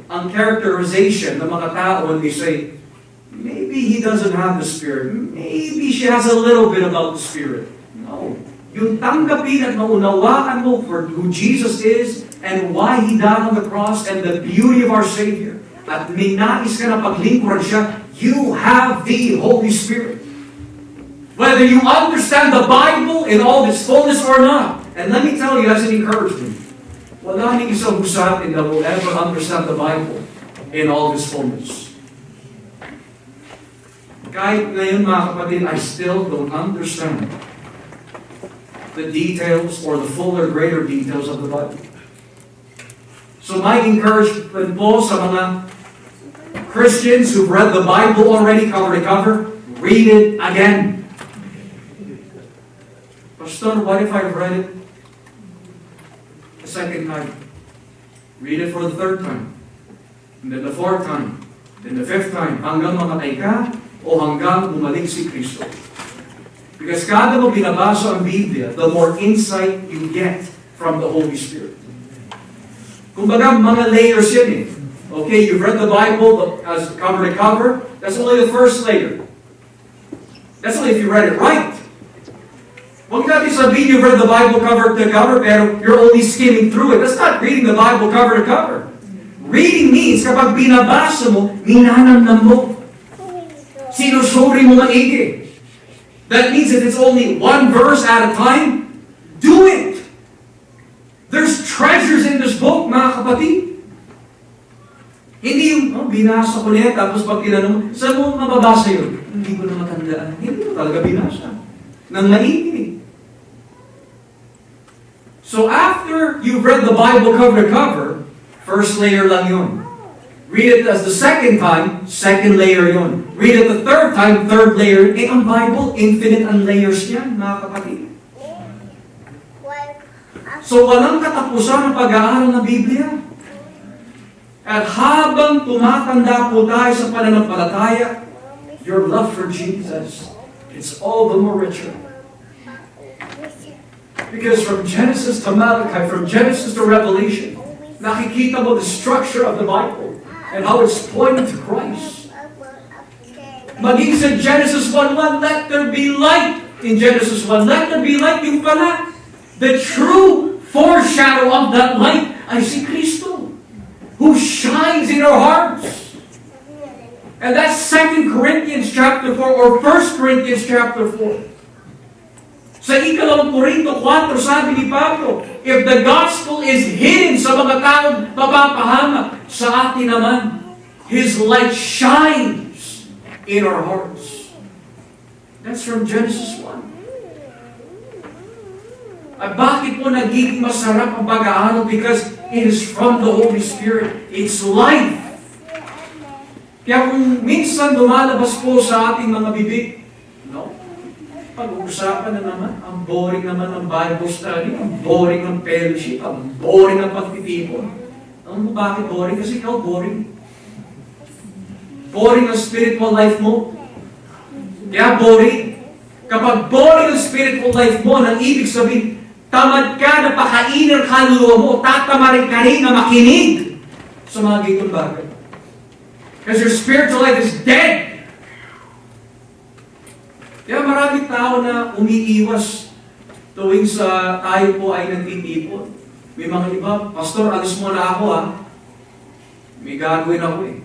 ang characterization ng mga tao when they say, maybe he doesn't have the Spirit. Maybe she has a little bit about the Spirit. No. Yung tanggapin at maunawaan mo for who Jesus is and why He died on the cross and the beauty of our Savior. At may nais ka na paglingkuran siya, you have the Holy Spirit. Whether you understand the Bible in all its fullness or not. And let me tell you as an encouragement, wala ning isang sa atin that will ever understand the Bible in all its fullness. Kahit ngayon mga kapatid, I still don't understand the details or the fuller, greater details of the Bible. So my encouragement po sa mga Christians who've read the Bible already cover to cover, read it again. Pastor, what if I've read it the second time? Read it for the third time. And then the fourth time. Then the fifth time. Hanggang mamatay ka, o hanggang bumalik si Kristo. Because kada mo binabasa ang Biblia, the more insight you get from the Holy Spirit. Kumbaga, mga layers yun eh. Okay, you've read the Bible as cover to cover. That's only the first layer. That's only if you read it right. Huwag natin sabihin you've read the Bible cover to cover, pero you're only skimming through it. That's not reading the Bible cover to cover. Reading means kapag binabasa mo, minanamnam mo. Sinusuri mo maigi. That means if it's only one verse at a time, do it. There's treasures in this book, mga kapatid. Hindi yung, binasa ko niya, tapos pag tinanong mo, saan mo mababasa yun? Hindi ko na matandaan. Hindi ko talaga binasa. Nang maigi. So after you've read the Bible cover to cover, first layer lang yun. Read it as the second time, second layer yun. Read it the third time, third layer. Eh, ang Bible, infinite ang layers yan, mga kapatid. So, walang katapusan ang pag-aaral ng Biblia. At habang tumatanda po tayo sa pananampalataya, your love for Jesus, it's all the more richer. Because from Genesis to Malachi, from Genesis to Revelation, nakikita mo the structure of the Bible. And how it's pointing to Christ. Maging sa Genesis 1:1, let there be light. In Genesis 1, let there be light. Yung pala, the true foreshadow of that light ay si Kristo, who shines in our hearts. And that's 2 Corinthians chapter 4 or 1 Corinthians chapter 4. Sa 2 Korinto 4, sabi ni Pablo, if the gospel is hidden sa mga taong mapapahamak, sa atin naman, His light shines in our hearts. That's from Genesis 1. At bakit po nagiging masarap ang pag-aaral? Because it is from the Holy Spirit. It's life. Kaya kung minsan lumalabas po sa ating mga bibig, no? Pag-uusapan na naman, ang boring naman ng Bible study, ang boring ng fellowship, ang boring ng pagtitipon. Alam mo bakit boring? Kasi ikaw boring. Boring ang spiritual life mo. Kaya boring. Kapag boring ang spiritual life mo, nang ibig sabihin, tamad ka na pakainin ang kaluluwa mo, tatamarin ka rin na makinig sa mga gitong bagay. Because your spiritual life is dead. Kaya maraming tao na umiiwas tuwing sa tayo po ay nagtitipon. May mga iba, Pastor, alis mo na ako ha. May gagawin ako eh.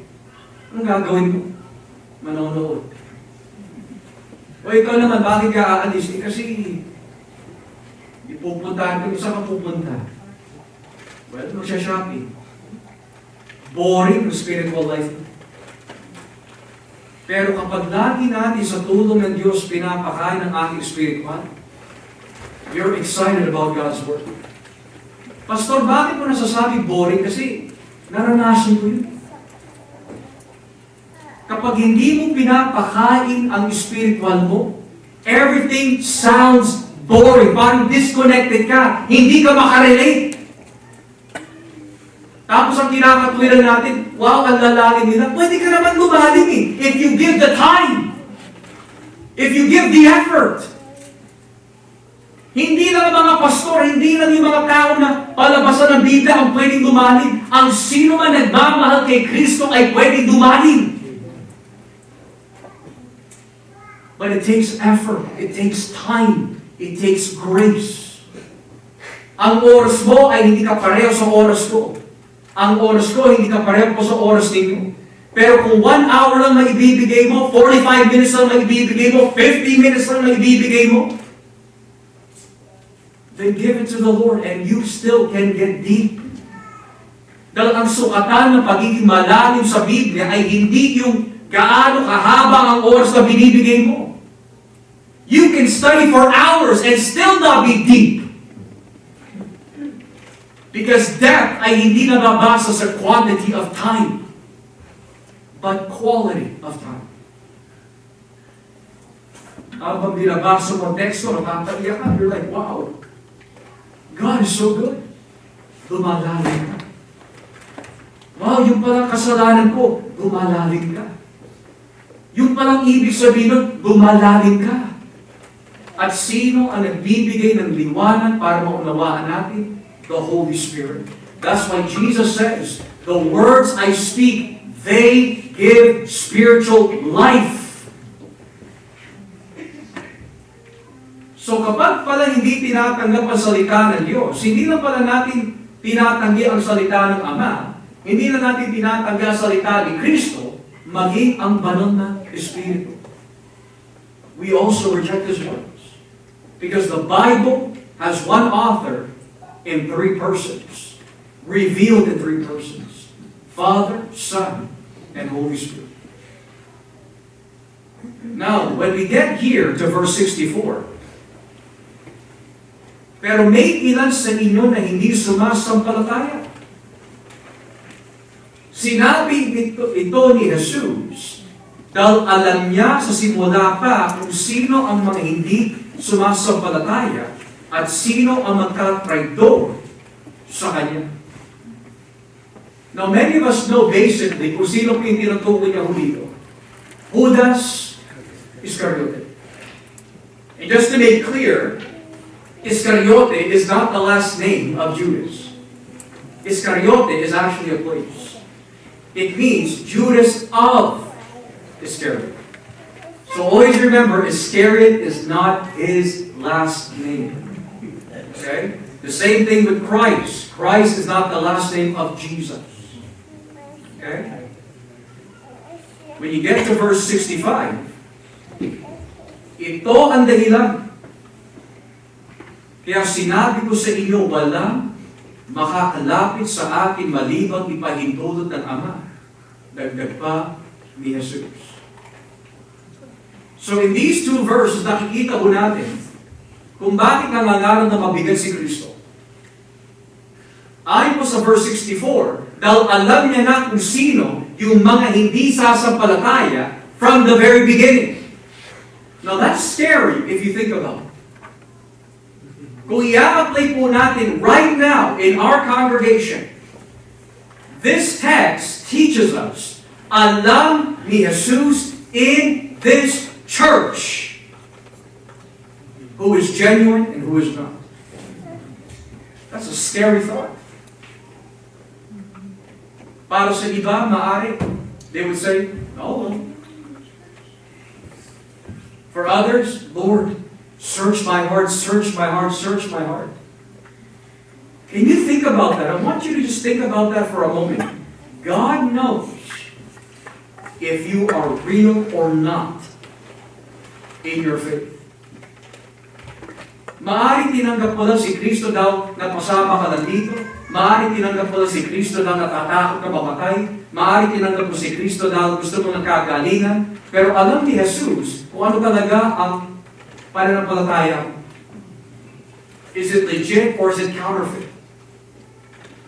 Anong gagawin mo? Manonood. O ikaw naman, bakit ka aalis? Eh, kasi ipupuntahan ko. Saan ka pupunta? Well, magsha-shopping. Boring ang spiritual life. Pero kapag lagi natin sa tulong ng Diyos pinapakain ng ating spiritual, you're excited about God's Word. Pastor, bakit mo nasasabi boring? Kasi naranasan ko yun. Kapag kapag hindi mo pinapakain ang spiritual mo, everything sounds boring. Parang disconnected ka. Hindi ka makarelate. Tapos ang kinakatwiran natin, wow, ang lalalim nila. Pwede ka naman lumalim eh. If you give the time. If you give the effort. Hindi lang ang mga pastor, hindi lang yung mga tao na palabasan ng Biblia ang pwedeng lumalim. Ang sino man nagmamahal kay Kristo ay pwedeng lumalim. But it takes effort. It takes time. It takes grace. Ang oras mo ay hindi ka pareho sa oras ko. Ang oras ko, hindi ka pareho po sa oras ninyo. Pero kung 1 hour lang maibibigay mo, 45 minutes lang maibibigay mo, 50 minutes lang maibibigay mo, then give it to the Lord and you still can get deep. Dahil ang sukatan ng pagiging malalim sa Biblia ay hindi yung gaano kahaba ang oras na binibigay mo. You can study for hours and still not be deep. Because depth ay hindi nababasa sa quantity of time, but quality of time. Habang binabasa mo ang teksto, nakakaiyak ka, you're like, wow, God is so good. Lumalalim ka. Wow, yung palang kasalanan ko, lumalalim ka. Yung palang ibig sabihin nun, lumalalim ka. At sino ang nagbibigay ng liwanag para maunawaan natin? The Holy Spirit. That's why Jesus says, the words I speak, they give spiritual life. So kapag pala hindi tinatanggap ang salita ng Diyos, hindi na pala natin tinatanggi ang salita ng Ama, hindi na natin tinatanggi ang salita ni Kristo, maging ang banal na Espiritu. We also reject His words. Because the Bible has one author in 3 persons, revealed in 3 persons, Father, Son, and Holy Spirit. Now, when we get here to verse 64, pero may ilan sa inyo na hindi sumasampalataya. Sinabi ito ni Jesus dahil alam niya sa simula pa kung sino ang mga hindi sumasampalataya at sino ang magkatraidor sa Kanya. Now, many of us know basically kung sino po yung tinutukoy niya dito. Judas Iscariote. And just to make clear, Iscariote is not the last name of Judas. Iscariote is actually a place. It means Judas of Iscariot. So always remember, Iscariot is not his last name. Okay? The same thing with Christ. Christ is not the last name of Jesus. Okay? When you get to verse 65, ito ang dahilan. Kaya sinabi ko sa inyo, walang makakalapit sa akin malibang ipahintulot ng Ama. Dagdag pa ni Jesus. So in these 2 verses, nakikita po natin kung bakit nangangaral na mabigat si Kristo. Ayon po sa verse 64, dahil alam niya na kung sino yung mga hindi sasampalataya from the very beginning. Now that's scary if you think about it. Kung i-apply po natin right now in our congregation, this text teaches us, alam ni Jesus in this church who is genuine and who is not. That's a scary thought. Para sa iba, maaari, they would say, no. For others, Lord, search my heart, search my heart, search my heart. Can you think about that? I want you to just think about that for a moment. God knows if you are real or not in your faith. Maaari tinanggap mo lang si Kristo daw na pasama ka lang dito. Maaari tinanggap mo lang si Kristo daw natatakot na mamatay. Maaari tinanggap mo si Kristo daw gusto mo ng kagalingan. Pero alam ni Jesus kung ano talaga ang pananampalataya. Is it legit or is it counterfeit?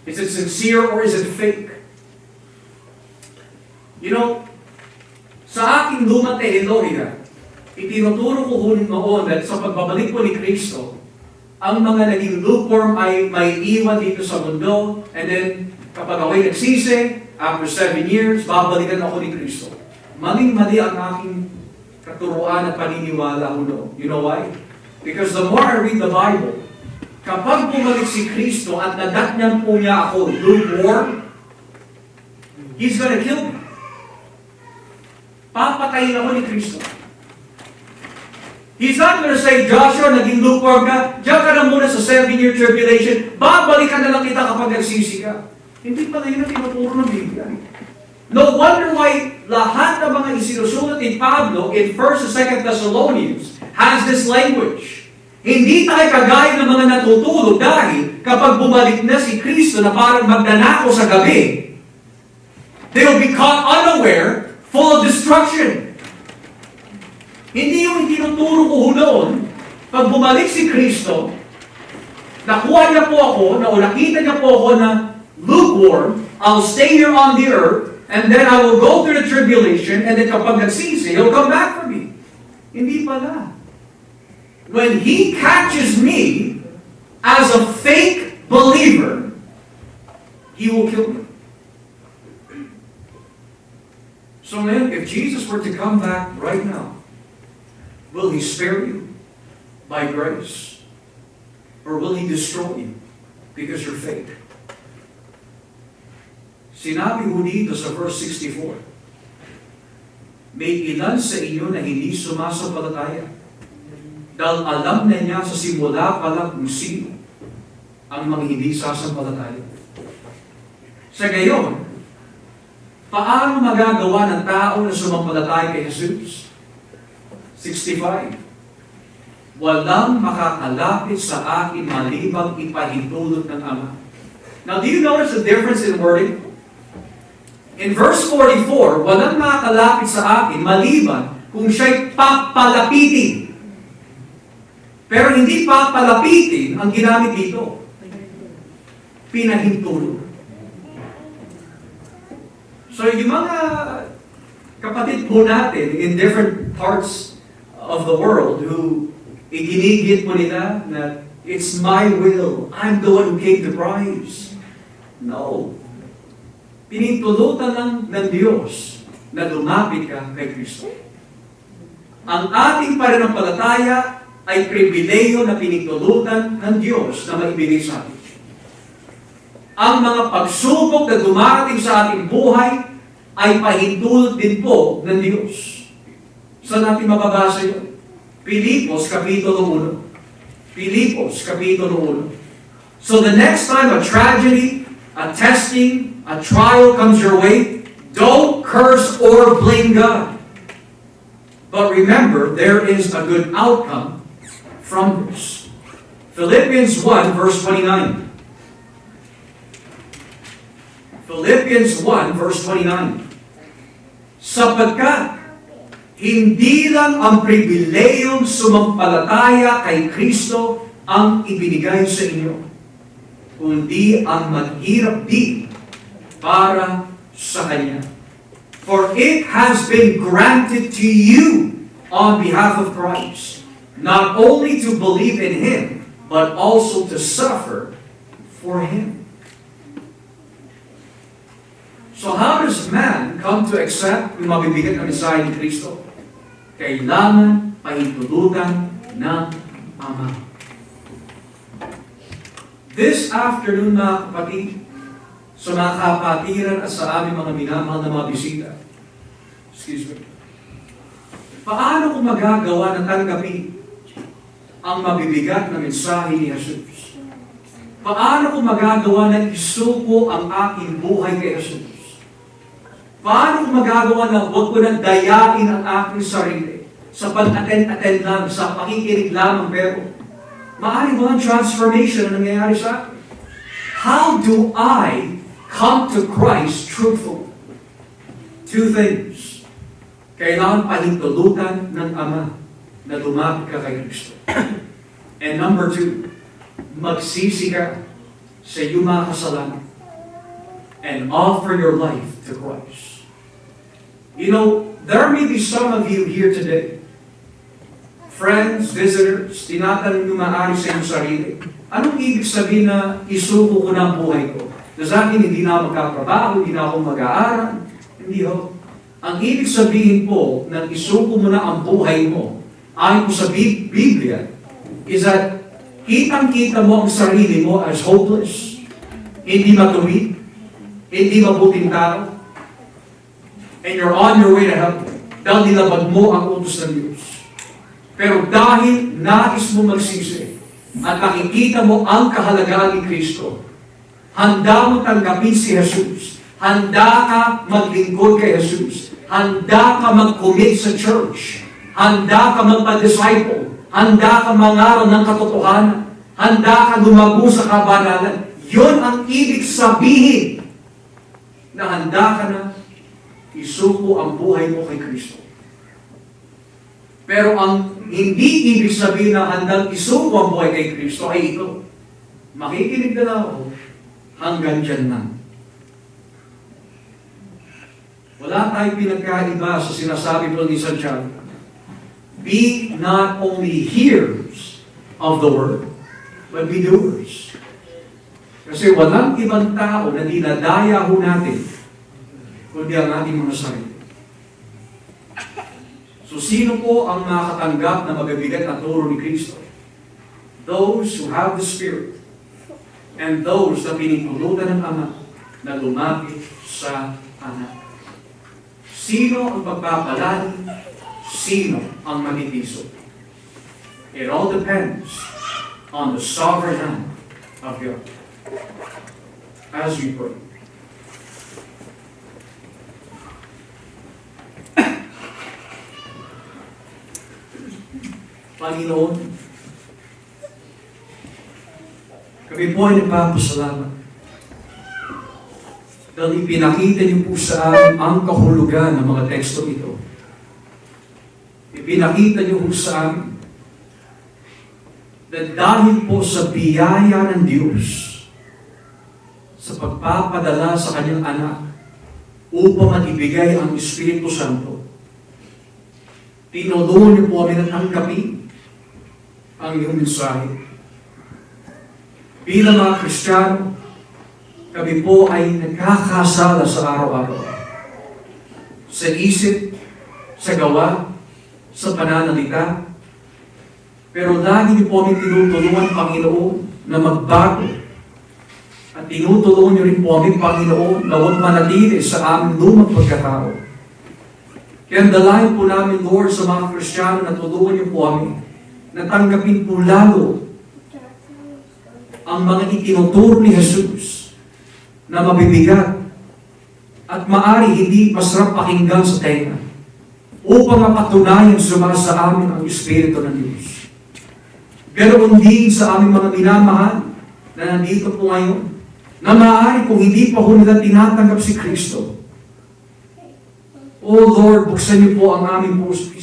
Is it sincere or is it fake? You know, Sa aking lumang teolohiya, itinuturo ko noon at sa pagbabalik ko ni Kristo, ang mga naging lukewarm ay may iwan dito sa mundo, and then kapag ako'y nagsisi, after 7 years, babalikan ako ni Kristo. Maling-mali ang aking katuruan at paniniwala ko noon. You know why? Because the more I read the Bible, kapag bumalik si Kristo at nadatnyan po niya ako lukewarm, He's gonna kill me. Papatayin ako ni Kristo. He's not gonna say, Joshua, naging lukewarm ka, diyan ka na muna sa 7-year tribulation, babalikan na lang kita kapag nagsisi ka. Hindi pala yun ang tinuturo ng Biblia. No wonder why lahat ng mga isinusulat ni Pablo in 1st and 2nd Thessalonians has this language. Hindi tayo kagaya ng mga natutulog dahil kapag bumalik na si Kristo na parang magnanakaw sa gabi, they will be caught unaware, full of destruction. Hindi yung itinuturo ko noon, pag bumalik si Kristo, nakuha niya po ako, o nakita niya po ako na lukewarm, I'll stay here on the earth, and then I will go through the tribulation, and then kapag nagsisi, He'll come back for me. Hindi pala. When He catches me as a fake believer, He will kill me. So man, if Jesus were to come back right now, will He spare you by grace? Or will He destroy you because you're fake? Sinabi ho dito sa verse 64, may ilan sa inyo na hindi sumasampalataya dahil alam na niya sa simula pa lang kung sino ang mga hindi sasampalataya. Sa gayon, paano magagawa ng tao na sumampalataya kay Jesus? 65. Walang makakalapit sa akin malibang ipahintulot ng Ama. Now, do you notice the difference in wording? In verse 44, walang makakalapit sa akin maliban kung siya'y papalapitin. Pero hindi papalapitin ang ginamit dito. Pinahintulot. So yung mga kapatid po natin in different parts of the world who iginigit mo nila na it's my will, I'm the one who gave the prize. No. Pinintulutan lang ng Diyos na lumapit ka kay Kristo. Ang ating pananampalataya ay pribileyo na pinintulutan ng Diyos na maibigay sa atin. Ang mga pagsubok na dumarating sa ating buhay ay pahintulot din po ng Diyos. Saan natin mababasa yun? Pilipos, Kapitulo 1. Pilipos, Kapitulo 1. So the next time a tragedy, a testing, a trial comes your way, don't curse or blame God. But remember, there is a good outcome from this. Philippians 1, verse 29. Philippians 1, verse 29. Sapagkat hindi lang ang pribilehong sumampalataya kay Kristo ang ibinigay sa inyo, kundi ang maghirap din para sa Kanya. For it has been granted to you on behalf of Christ, not only to believe in Him, but also to suffer for Him. So how does man come to accept yung mabibigat na mensahe ni Kristo? Kailangan pahintulutan ng Ama. This afternoon, mga kapatid, sa mga kapatiran at sa aming mga minamahal na mga bisita, paano kung magagawa na tanggapin ang mabibigat na mensahe ni Jesus? Paano kung magagawa na isuko ang aking buhay kay Jesus? Paano kung magagawa na huwag ko nang dayain ang aking sarili sa pag-attend lang, sa pakikinig lamang, pero maaaring walang transformation na nangyayari sa akin? How do I come to Christ truthful? Two things. Kailangan pahintulutan ng Ama na lumapit ka kay Kristo. And number two, magsisi ka sa iyong mga kasalanan and offer your life to Christ. You know, There may be some of you here today, friends, visitors, tinatanong nyo maaari sa inyong sarili, anong ibig sabihin na isuko ko na ang buhay ko? Na sa akin, hindi na ako magkatrabaho, hindi na ako mag-aaral. Hindi ho. Ang ibig sabihin po na isuko mo na ang buhay mo, ayon po sa Biblia, is that kitang-kita mo ang sarili mo as hopeless, hindi matuwid, hindi mabuting tao, and you're on your way to hell dahil nilabag mo ang utos ng Diyos. Pero dahil nais mo magsisi at nakikita mo ang kahalagaan ni Kristo, handa mo tanggapin si Jesus, handa ka maglingkod kay Jesus, handa ka mag-commit sa church, handa ka magpa-disciple, handa ka mangaral ng katotohanan, handa ka lumago sa kabanalan. Yun ang ibig sabihin na handa ka na isuko ang buhay mo kay Kristo. Pero ang hindi ibig sabihin na handang isuko ang buhay kay Kristo ay ito. Makikinig na lang ako, hanggang dyan na. Wala tayong pinagkaiba sa sinasabi po ni Santiago. Be not only hearers of the word, but be doers. Kasi walang ibang tao na dinadaya ho natin, kundi ang ating mga sarili. So sino po ang makakatanggap na mabibigat na turo ni Kristo? Those who have the Spirit and those na pinipulutan ng Ama na lumapit sa Anak. Sino ang pagpapalali? Sino ang manitiso? It all depends on the sovereign hand of God. As we pray. Panginoon, kami po ay nagpapasalamat dahil ipinakita niyo po sa amin ang kahulugan ng mga teksto ito. Ipinakita niyo po sa amin na dahil po sa biyaya ng Diyos sa pagpapadala sa Kanyang Anak upang maibigay ang Espiritu Santo, tinulungan niyo po kami na tanggapin ang iyong mensahe. Bilang mga Kristiyano, kami po ay nagkakasala sa araw-araw. Sa isip, sa gawa, sa pananalita. Pero lagi niyo po kami tinutulungan, Panginoon, na magbago. At tinutulungan niyo rin po kami, Panginoon, na huwag manatili sa aming lumang pagkatao. Kaya dalayan po namin, Lord, sa mga Kristiyano na tulungan niyo po kami na tanggapin po lalo ang mga itinuturo ni Jesus na mabibigat at maari hindi masarap pakinggan sa tenga upang mapatunayan sumasa amin ang Espiritu ng Diyos. Ganoon din sa aming mga minamahal na nandito po ngayon na maaari kung hindi pa ho nila tinatanggap si Kristo. O Lord, buksan niyo po ang aming puso.